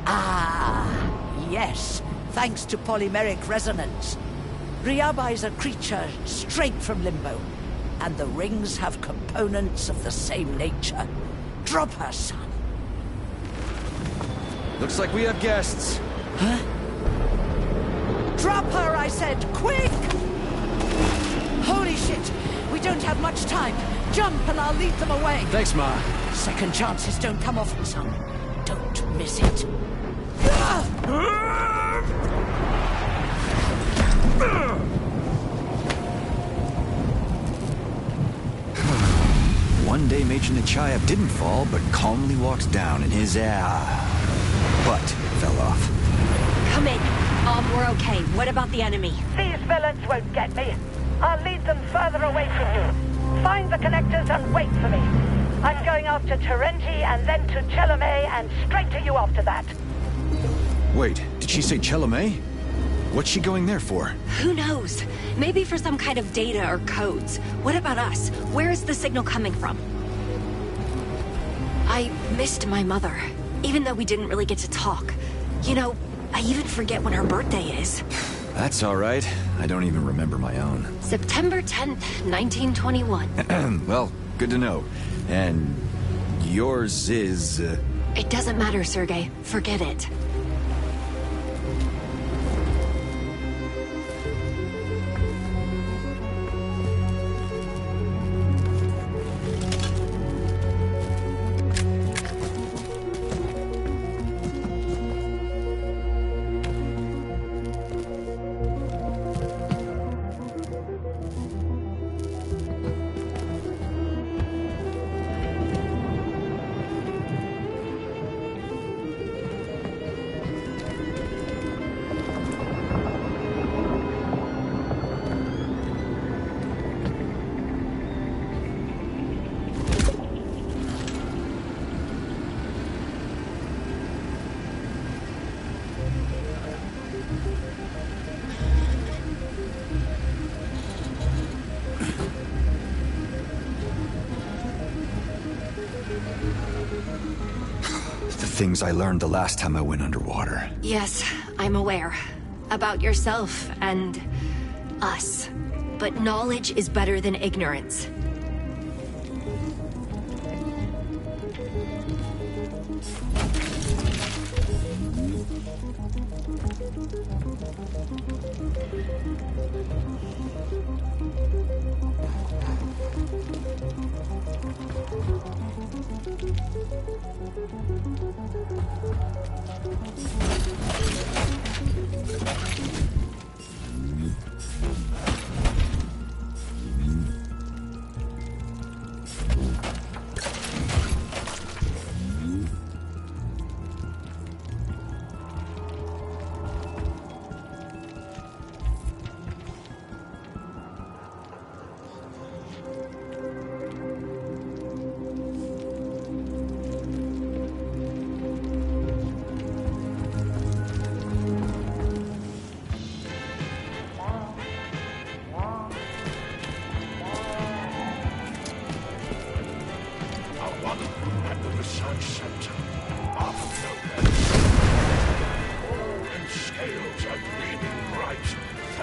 Ah, yes. Thanks to polymeric resonance. Ryaba is a creature straight from Limbo, and the rings have components of the same nature. Drop her, son. Looks like we have guests. Huh? Drop her, I said! Quick! Holy shit! We don't have much time. Jump and I'll lead them away. Thanks, Ma. Second chances don't come often, son. Don't miss it. One day Major Nechayev didn't fall, but calmly walked down and his butt fell off. Come in. We're okay. What about the enemy? These villains won't get me. I'll lead them further away from you. Find the connectors and wait for me. I'm going after Terenji and then to Chelomey and straight to you after that. Wait, did she say Chelomey? What's she going there for? Who knows? Maybe for some kind of data or codes. What about us? Where is the signal coming from? I missed my mother, even though we didn't really get to talk. You know, I even forget when her birthday is. That's all right. I don't even remember my own. September 10th, 1921. Well, good to know. And yours is... It doesn't matter, Sergei. Forget it. Things I learned the last time I went underwater. Yes, I'm aware. About yourself and us. But knowledge is better than ignorance.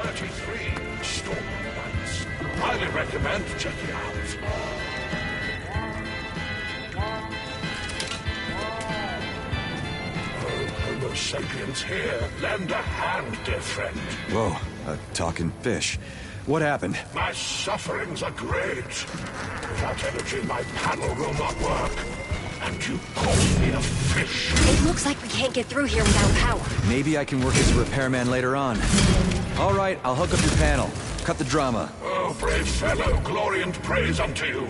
DLC3 Storm Months. Highly recommend checking out. Homo sapiens here. Lend a hand, dear friend. Whoa, a talking fish. What happened? My sufferings are great. Without energy, my panel will not work. And you call me a fish. It looks like we can't get through here without power. Maybe I can work as a repairman later on. All right, I'll hook up your panel. Cut the drama. Oh, brave fellow, glory and praise unto you.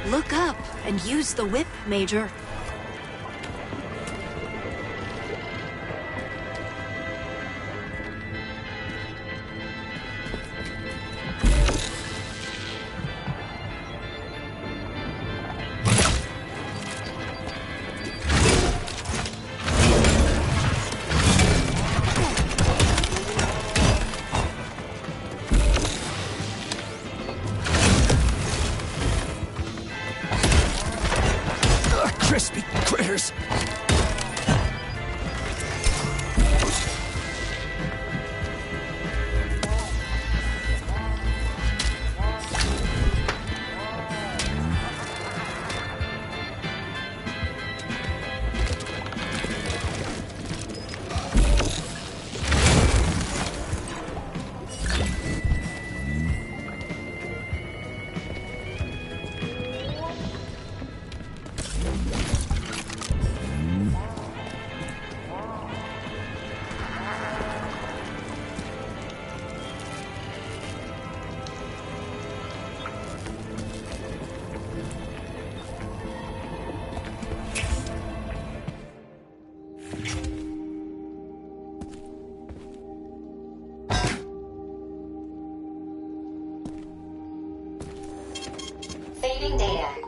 Look up and use the whip, Major. Crispy critters! Saving data.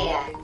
data.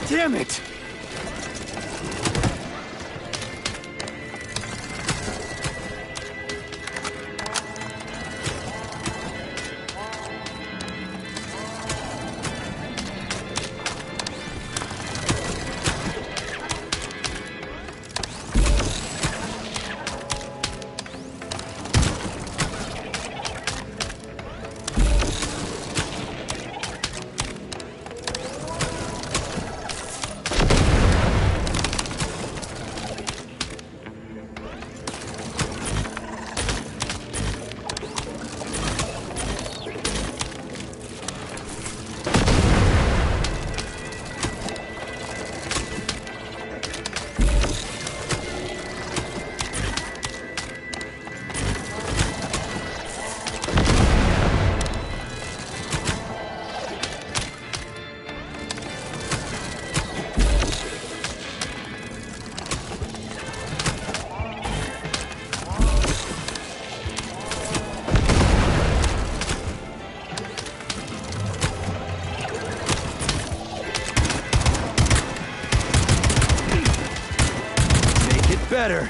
Damn it! Better.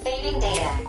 Saving data.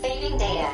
Saving data.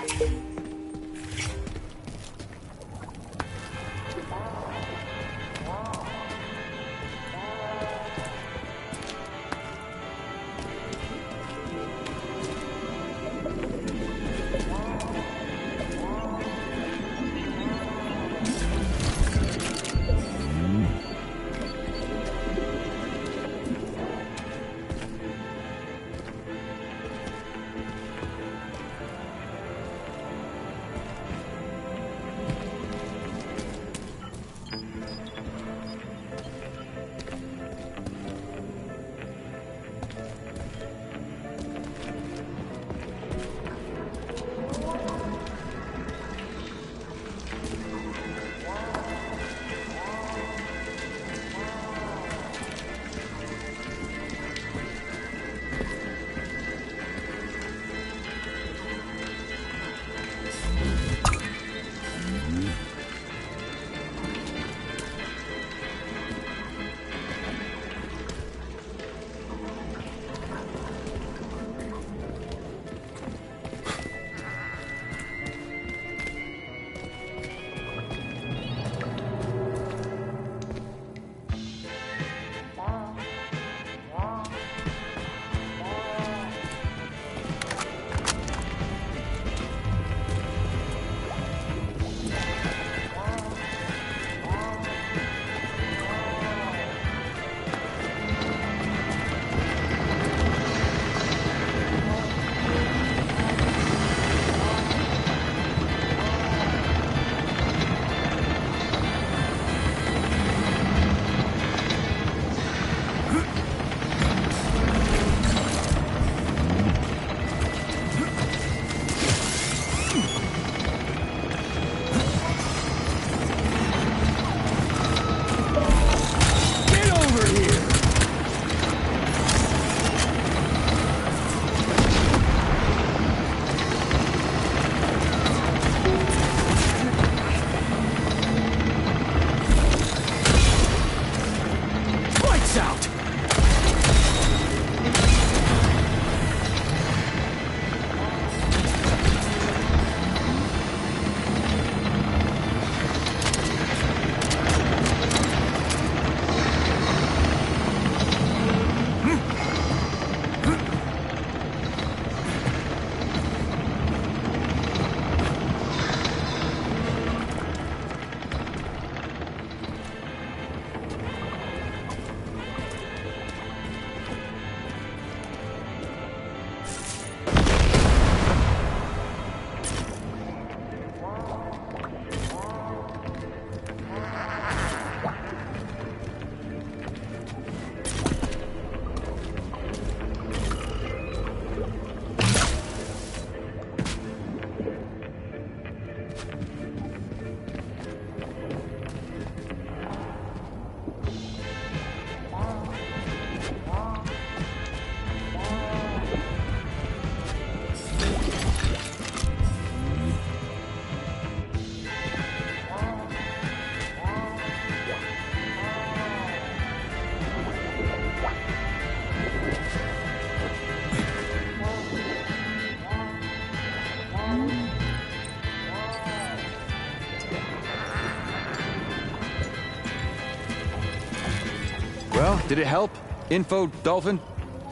Well, did it help? Info, Dolphin?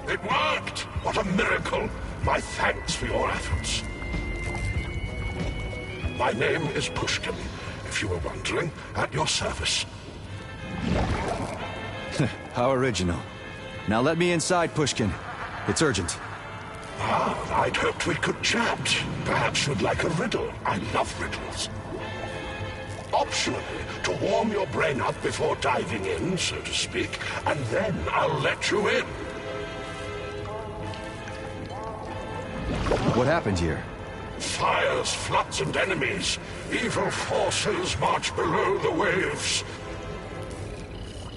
It worked! What a miracle! My thanks for your efforts. My name is Pushkin, if you were wondering, at your service. How original. Now let me inside, Pushkin. It's urgent. Ah, I'd hoped we could chat. Perhaps you'd like a riddle. I love riddles. Optionally, to warm your brain up before diving in, so to speak, and then I'll let you in. What happened here? Fires, floods, and enemies. Evil forces march below the waves.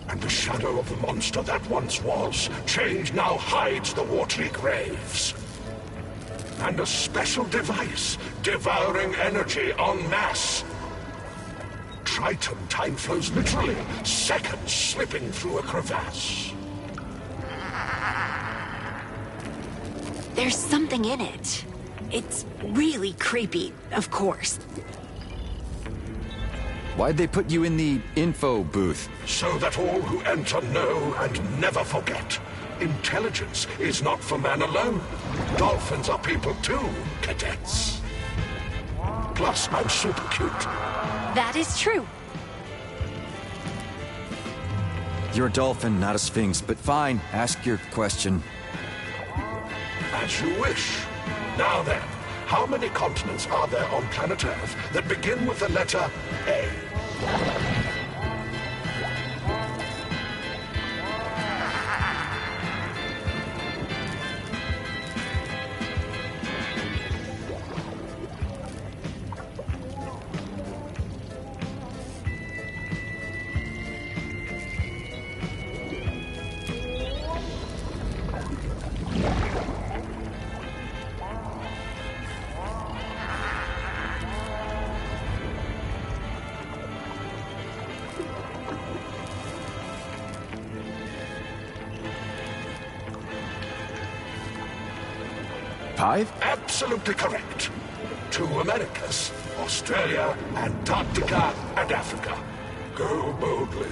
And the shadow of the monster that once was, change now hides the watery graves. And a special device, devouring energy en masse. Triton, time flows literally. Seconds slipping through a crevasse. There's something in it. It's really creepy, of course. Why'd they put you in the info booth? So that all who enter know and never forget. Intelligence is not for man alone. Dolphins are people too, cadets. Plus, I'm super cute. That is true. You're a dolphin, not a sphinx, but fine. Ask your question. As you wish. Now then, how many continents are there on planet Earth that begin with the letter A? Five? Absolutely correct. 2 Americas, Australia, Antarctica, and Africa. Go boldly.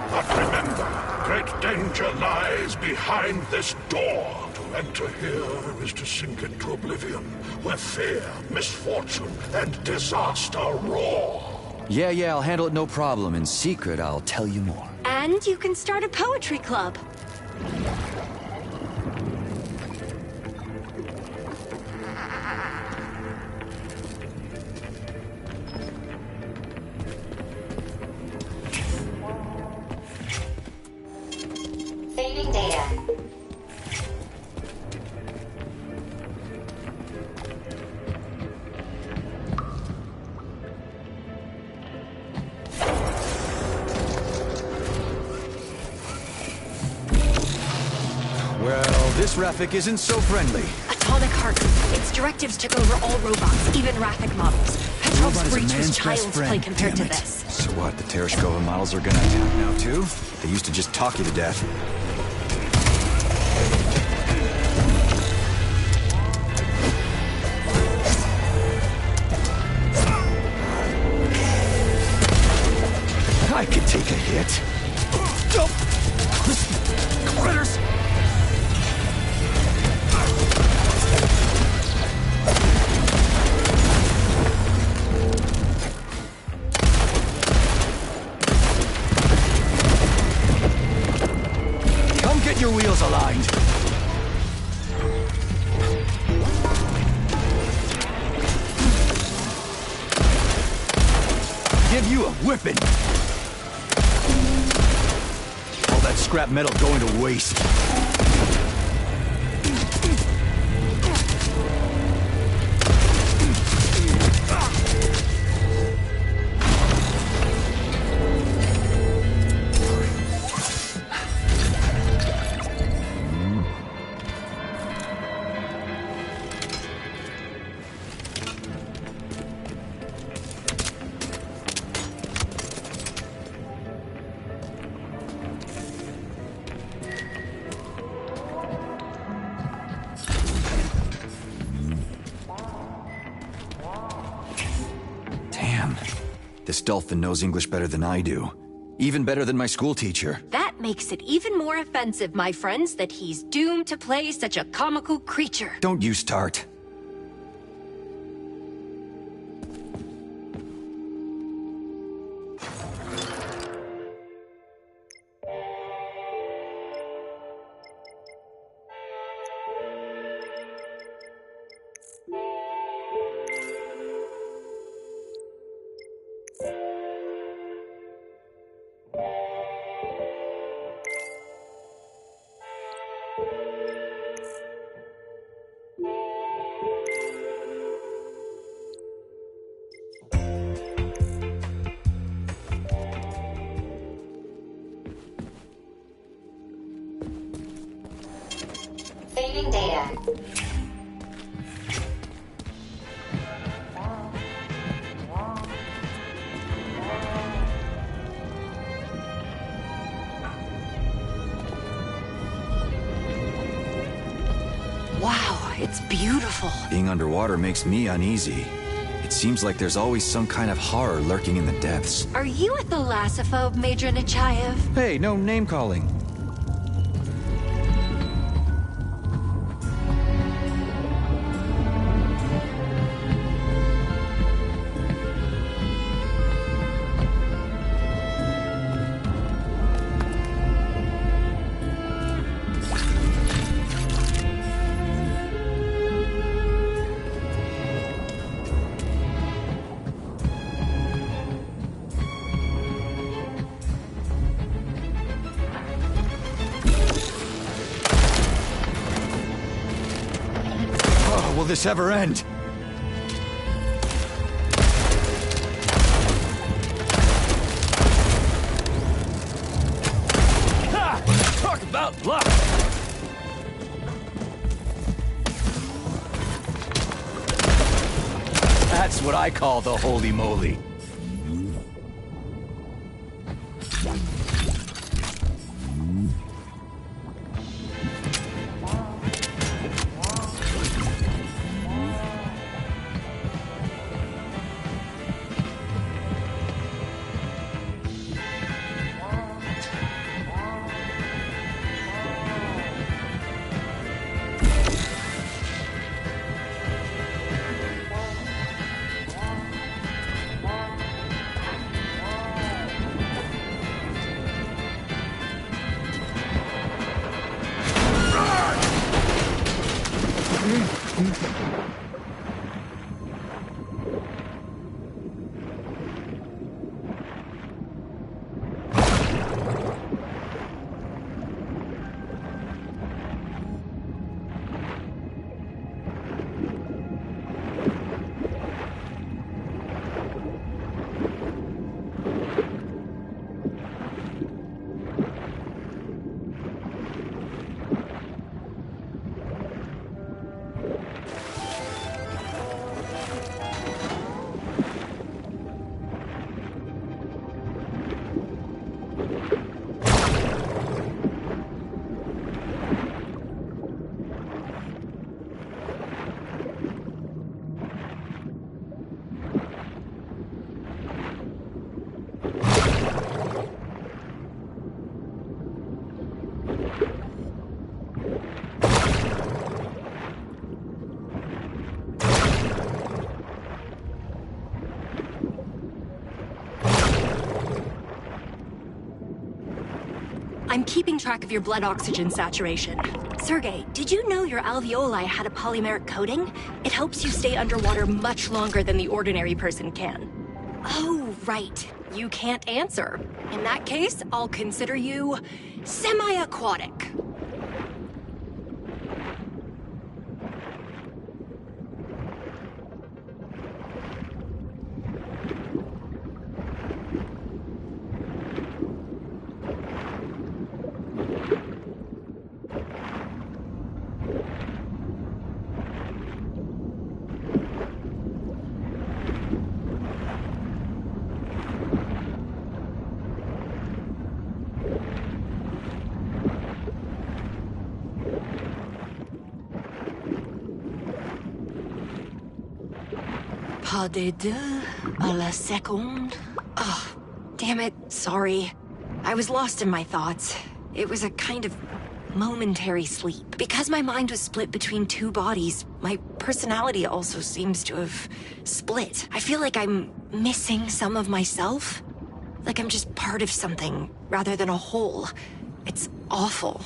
But remember, great danger lies behind this door. To enter here is to sink into oblivion, where fear, misfortune, and disaster roar. Yeah, I'll handle it no problem. In secret, I'll tell you more. And you can start a poetry club. Saving data. Well, this Rafik isn't so friendly. Atomic Heart. Its directives took over all robots, even Rafik models. Petrov's breach was child's play compared to this. So what, the Tereshkova models are gonna attack now too? They used to just talk you to death. I could take a hit. Critters! Come get your wheels aligned. Give you a whipping. All that scrap metal going to waste. This dolphin knows English better than I do. Even better than my school teacher. That makes it even more offensive, my friends, that he's doomed to play such a comical creature. Don't you start. Saving data. beautiful. Being underwater makes me uneasy. It seems like there's always some kind of horror lurking in the depths. Are you a thalassophobe, Major Nechayev? Hey, no name-calling. Will this ever end? Ha! Talk about luck! That's what I call the holy moly. I'm keeping track of your blood oxygen saturation. Sergey, did you know your alveoli had a polymeric coating? It helps you stay underwater much longer than the ordinary person can. Oh, right. You can't answer. In that case, I'll consider you semi-aquatic. Pas de deux à la seconde. Oh, damn it, sorry. I was lost in my thoughts. It was a kind of momentary sleep. Because my mind was split between two bodies, my personality also seems to have split. I feel like I'm missing some of myself. Like I'm just part of something rather than a whole. It's awful.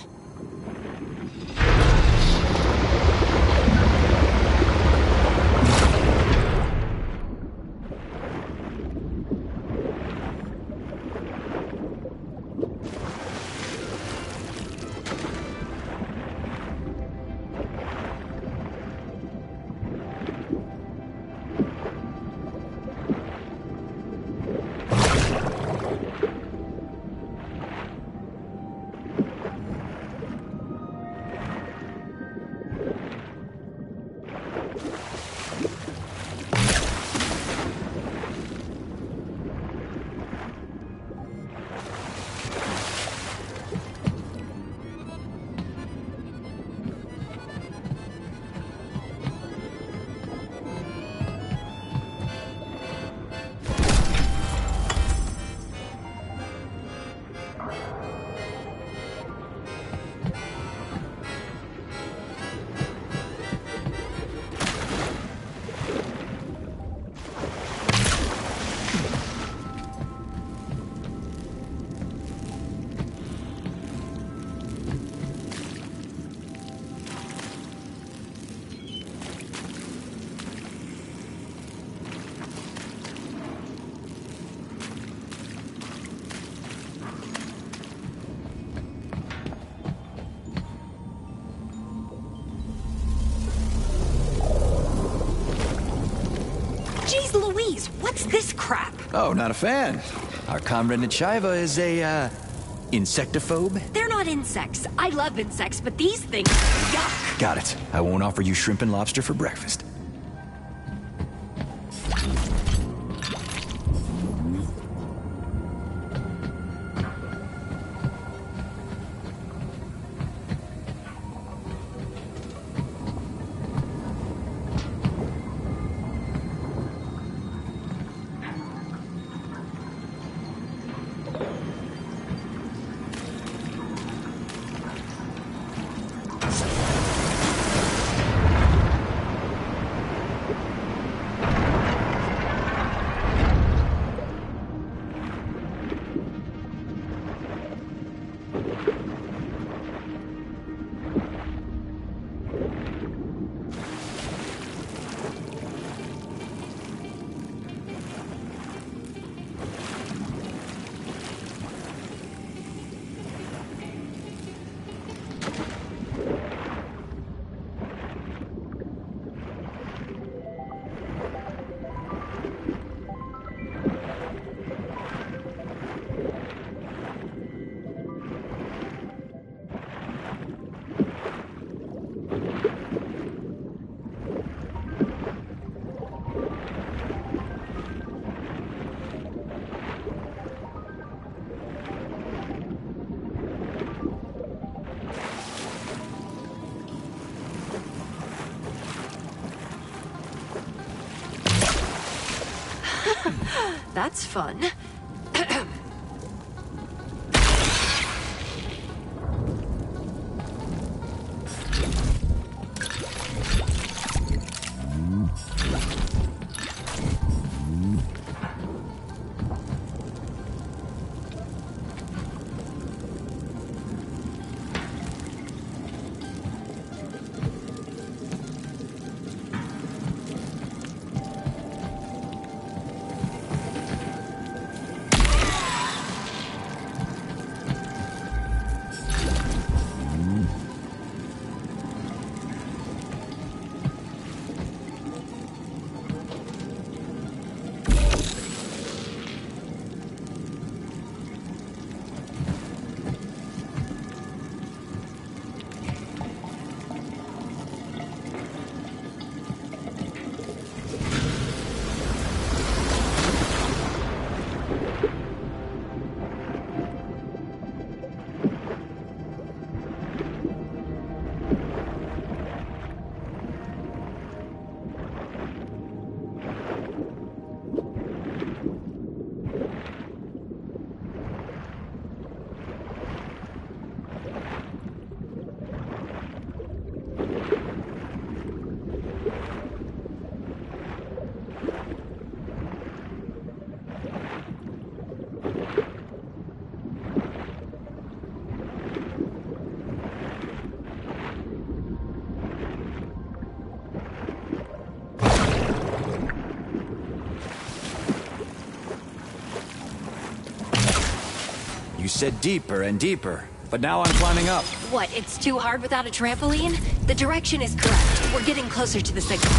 Louise, what's this crap? Oh, not a fan. Our comrade Nichaiva is a, insectophobe? They're not insects. I love insects, but these things, yuck. Got it. I won't offer you shrimp and lobster for breakfast. That's fun. You said deeper and deeper, but now I'm climbing up. What, it's too hard without a trampoline? The direction is correct. We're getting closer to the signal.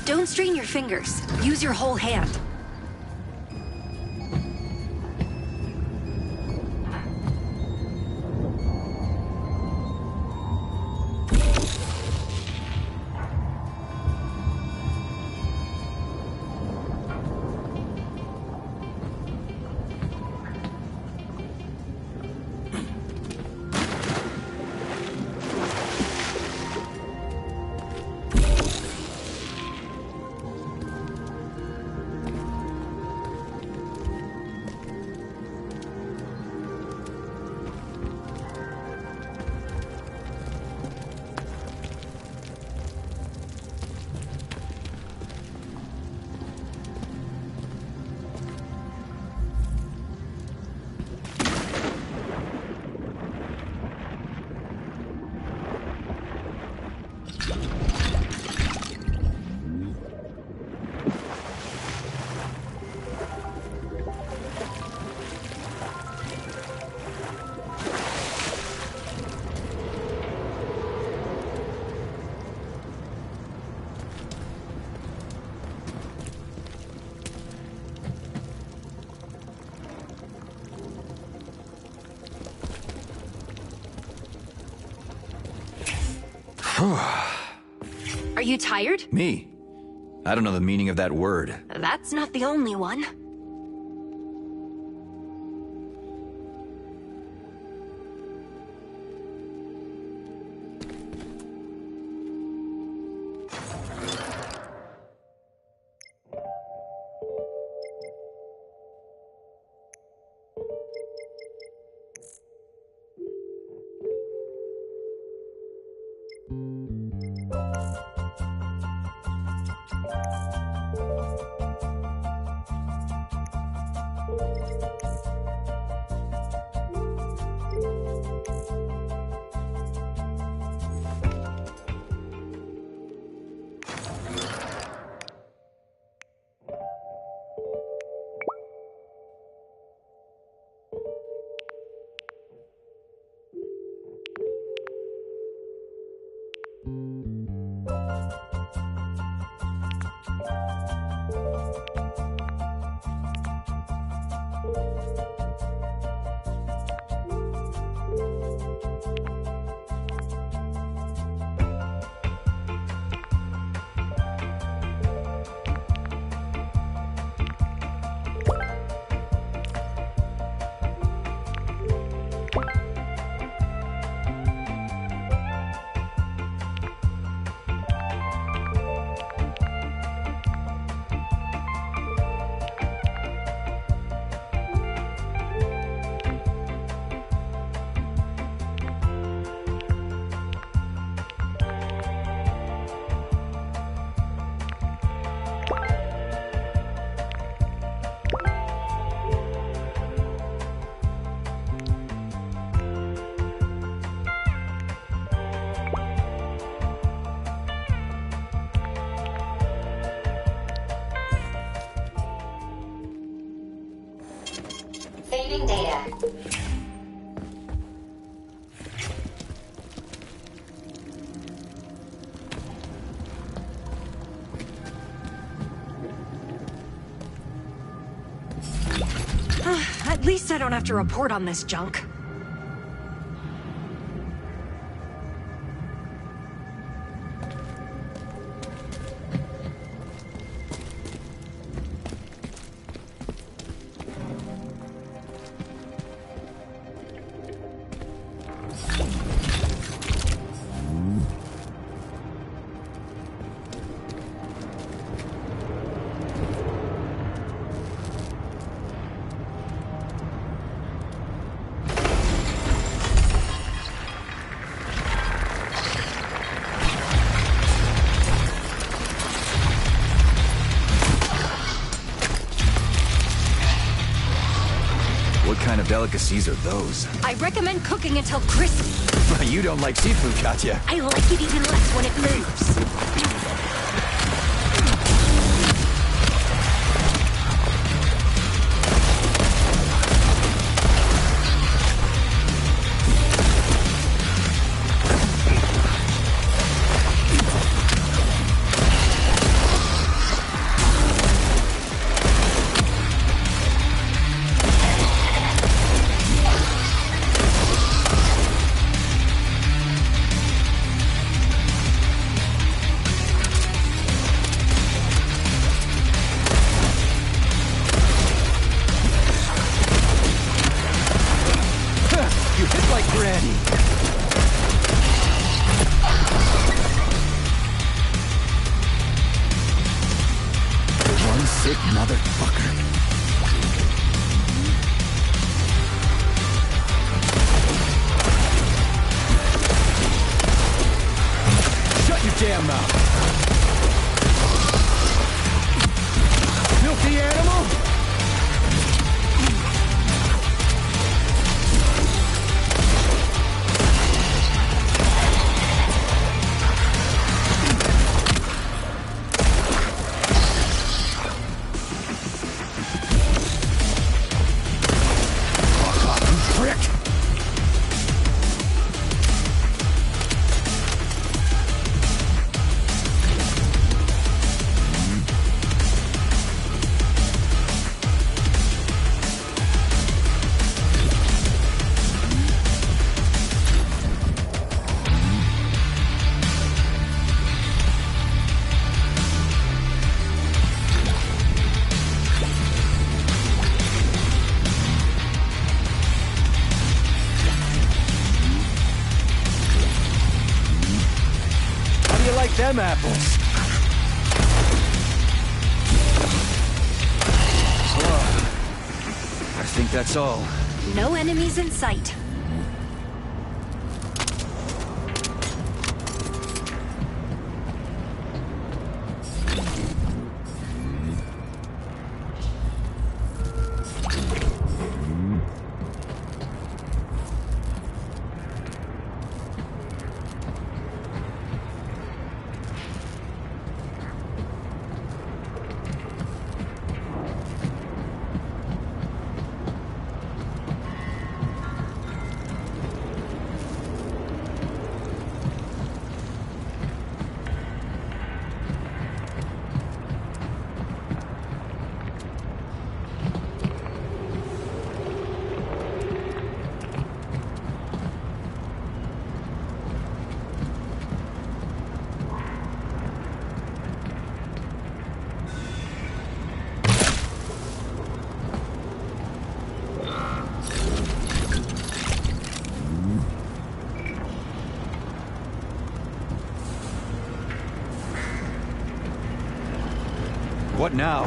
Don't strain your fingers. Use your whole hand. Are you tired? Me? I don't know the meaning of that word. That's not the only one. Saving data. At least I don't have to report on this junk. What kind of delicacies are those? I recommend cooking until crispy. You don't like seafood, Katya. I like it even less when it moves. Sick motherfucker. Shut your damn mouth. Filthy animal! them apples. So, I think that's all. No enemies in sight. What now?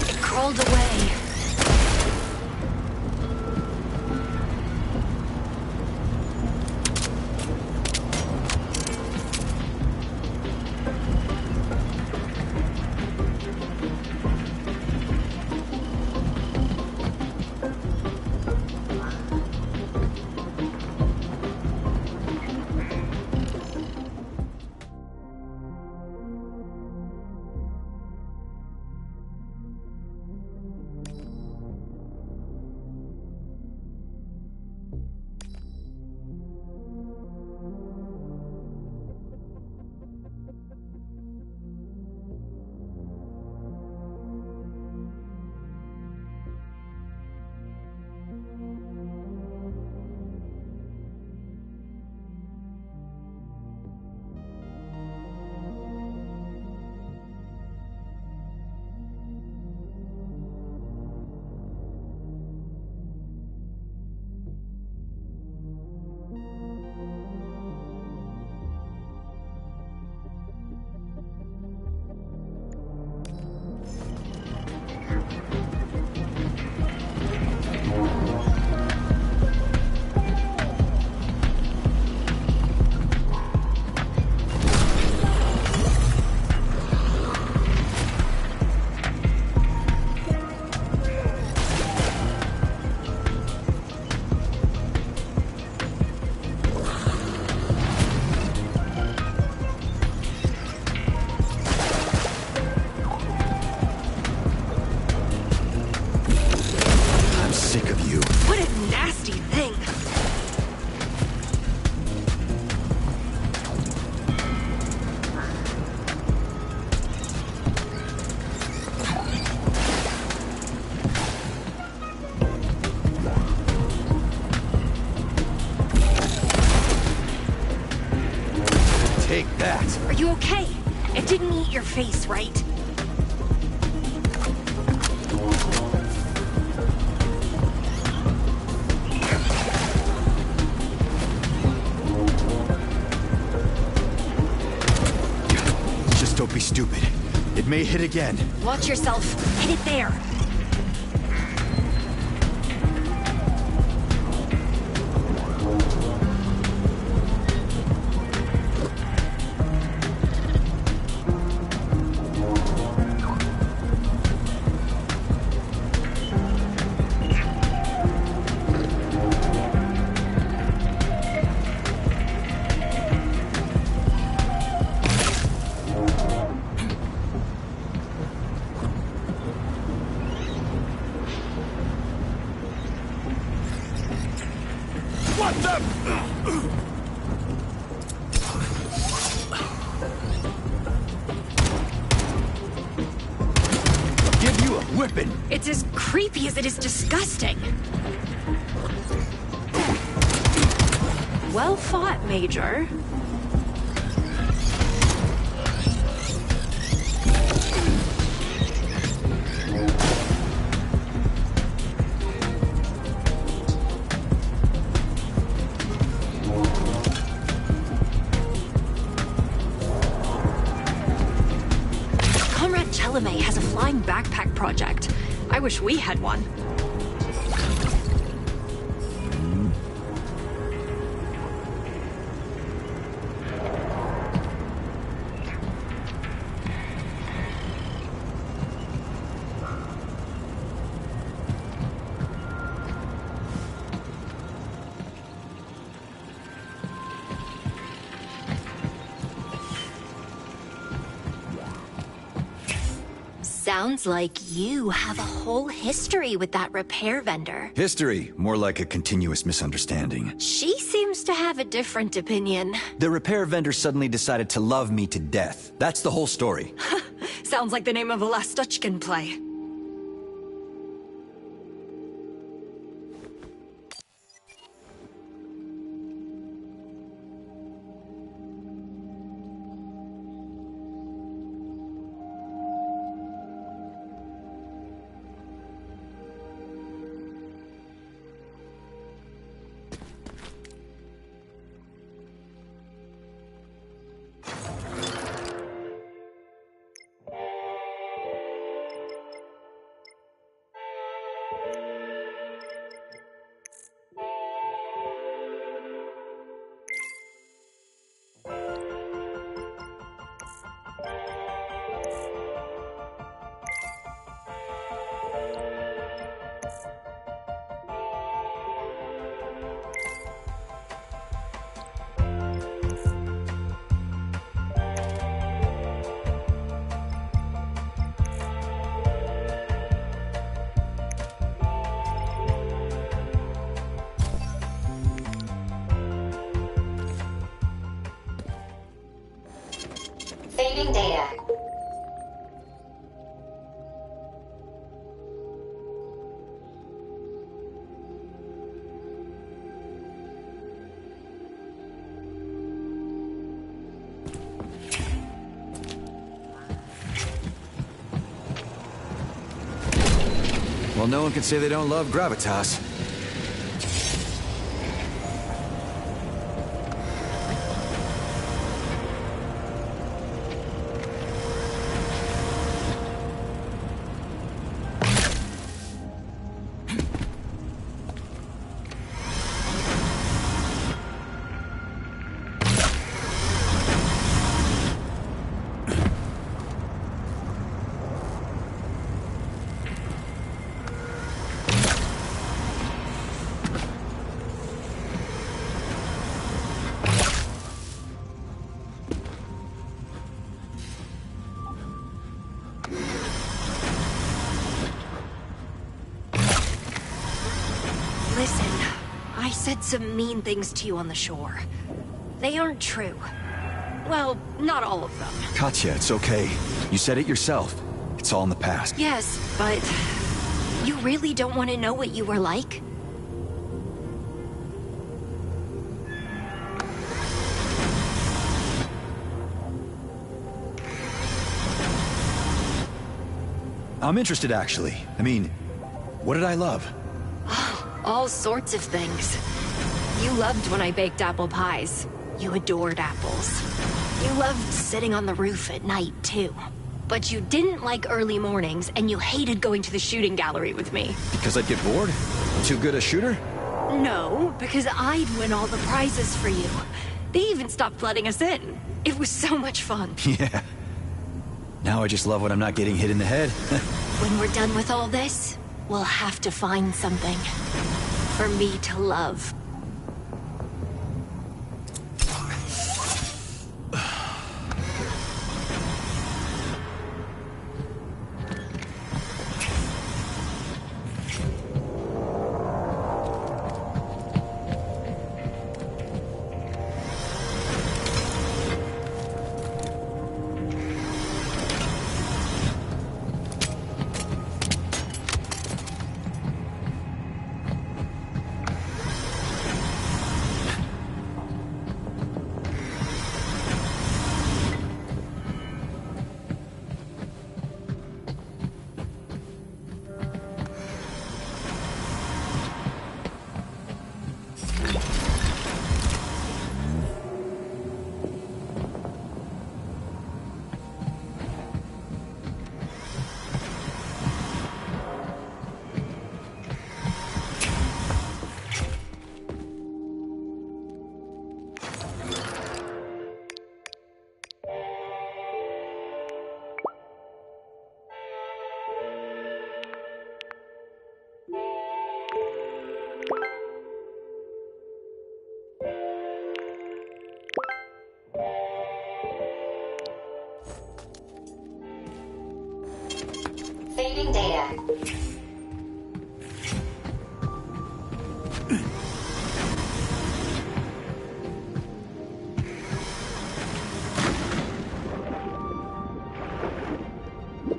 It crawled away. Take that. Are you okay? It didn't eat your face, right? Just don't be stupid. It may hit again. Watch yourself. Hit it there. It's as creepy as it is disgusting. Well fought, Major. amazing backpack project. I wish we had one. Sounds like you have a whole history with that repair vendor. History, more like a continuous misunderstanding. She seems to have a different opinion. The repair vendor suddenly decided to love me to death. That's the whole story. Sounds like the name of a Lastuchkin play. Saving data. Well, no one can say they don't love gravitas. Listen, I said some mean things to you on the shore. They aren't true. Well, not all of them. Katya, it's okay. You said it yourself. It's all in the past. Yes, but you really don't want to know what you were like? I'm interested, actually. I mean, what did I love? All sorts of things. You loved when I baked apple pies. You adored apples. You loved sitting on the roof at night, too. But you didn't like early mornings, and you hated going to the shooting gallery with me. Because I'd get bored? Too good a shooter? No, because I'd win all the prizes for you. They even stopped letting us in. It was so much fun. Yeah. Now I just love when I'm not getting hit in the head. When we're done with all this, we'll have to find something for me to love.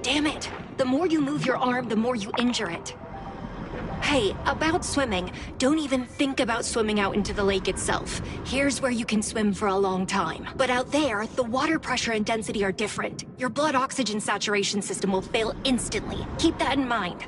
Damn it! The more you move your arm, the more you injure it. Hey, about swimming, don't even think about swimming out into the lake itself. Here's where you can swim for a long time. But out there, the water pressure and density are different. Your blood oxygen saturation system will fail instantly. Keep that in mind.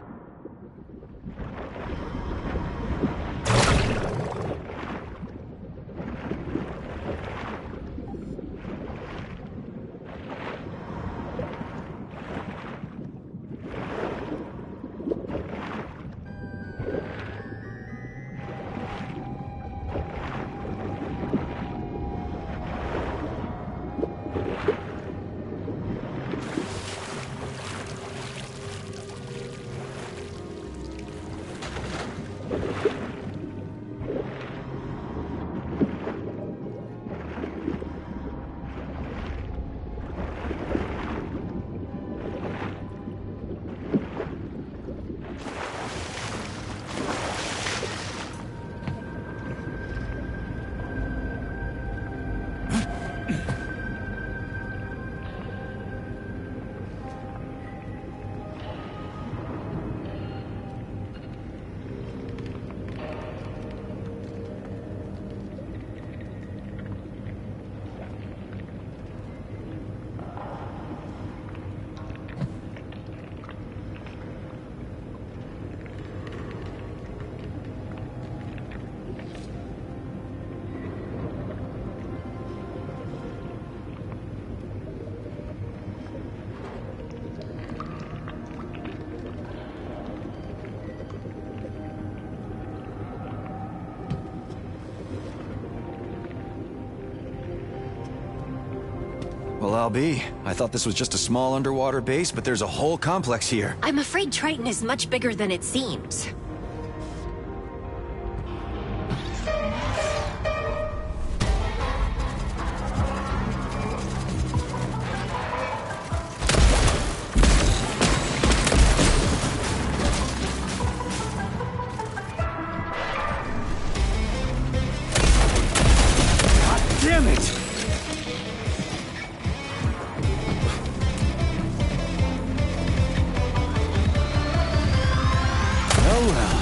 Well, I'll be. I thought this was just a small underwater base, but there's a whole complex here. I'm afraid Triton is much bigger than it seems. Damn it! Oh well.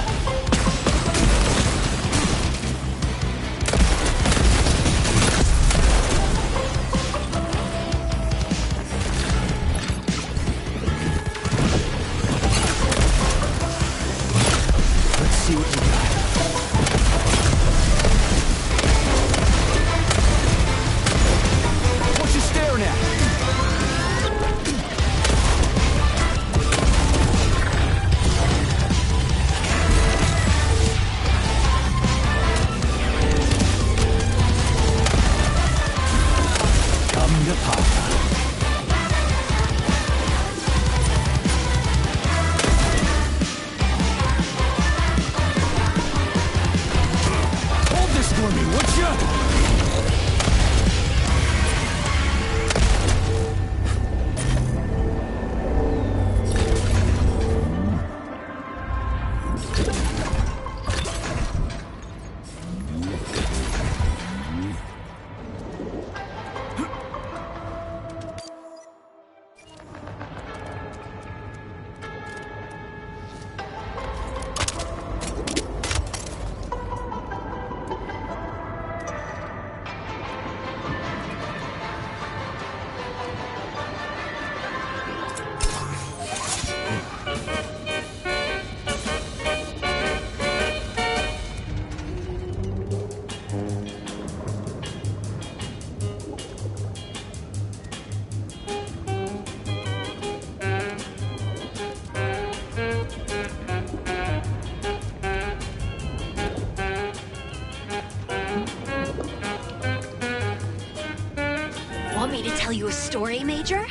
Let's see what we got. What you staring at? Come to Papa. Hold this for me, would ya? Want me to tell you a story, Major?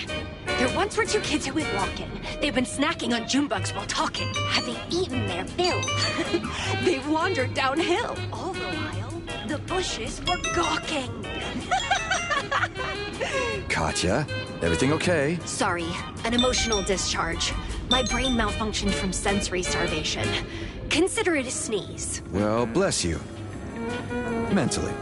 There once were two kids who would walk in. They've been snacking on June bugs while talking, having eaten their fill. They wandered downhill. All the while, the bushes were gawking. Katya, everything okay? Sorry, an emotional discharge. My brain malfunctioned from sensory starvation. Consider it a sneeze. Well, bless you. Mentally.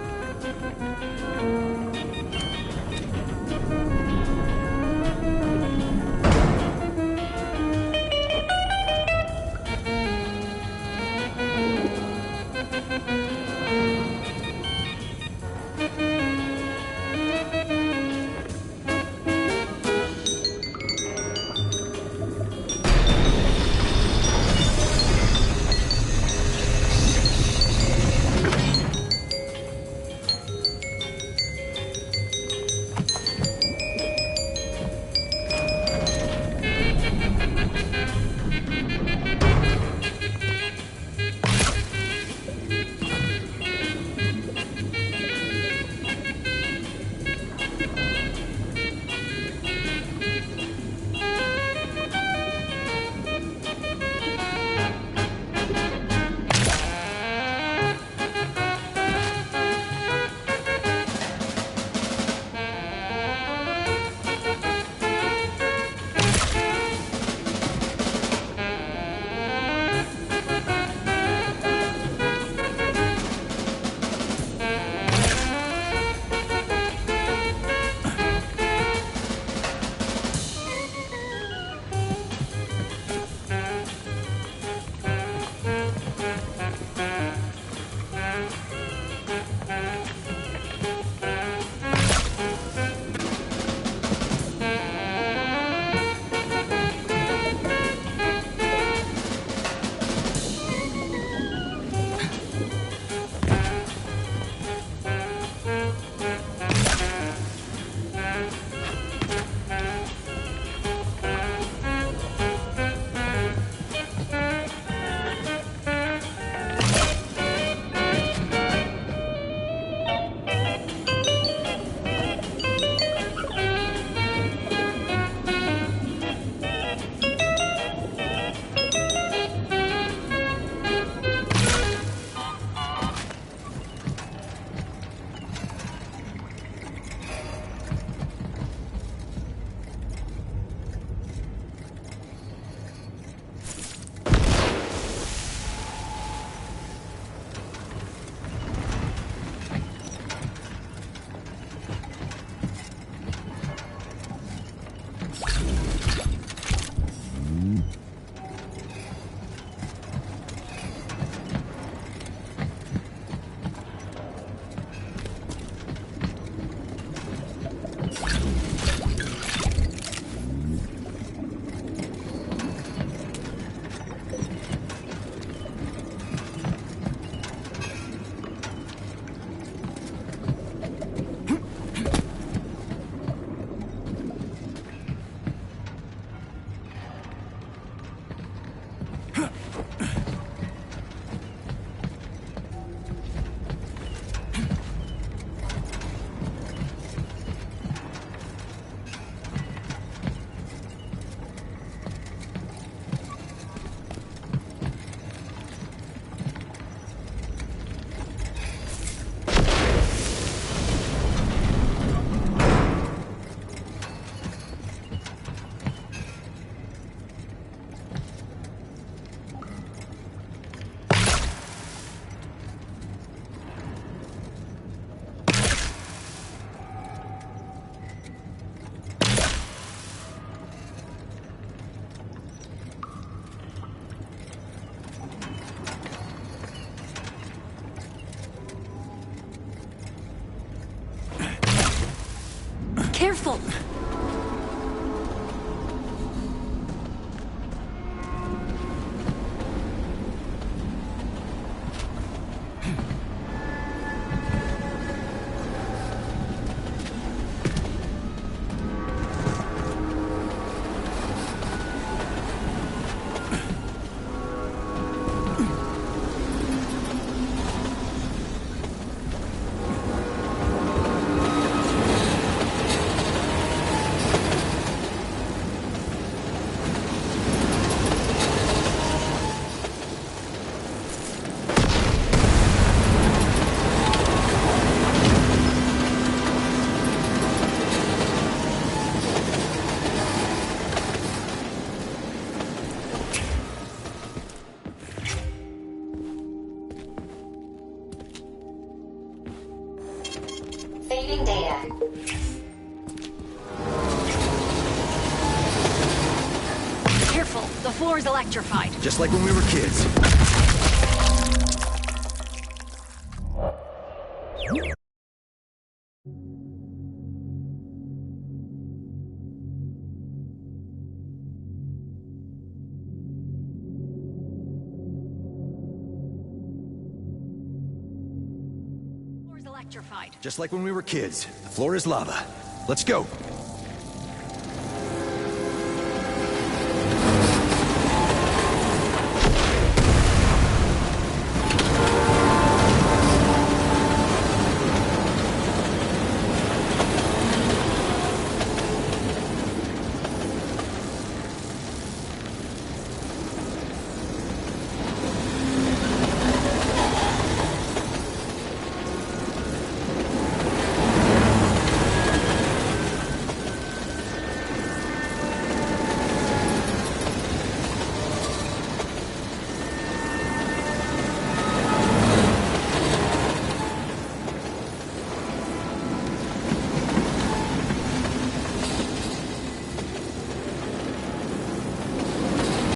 Careful! Saving data. Careful, the floor is electrified. Just like when we were kids. Electrified. Just like when we were kids. The floor is lava. Let's go.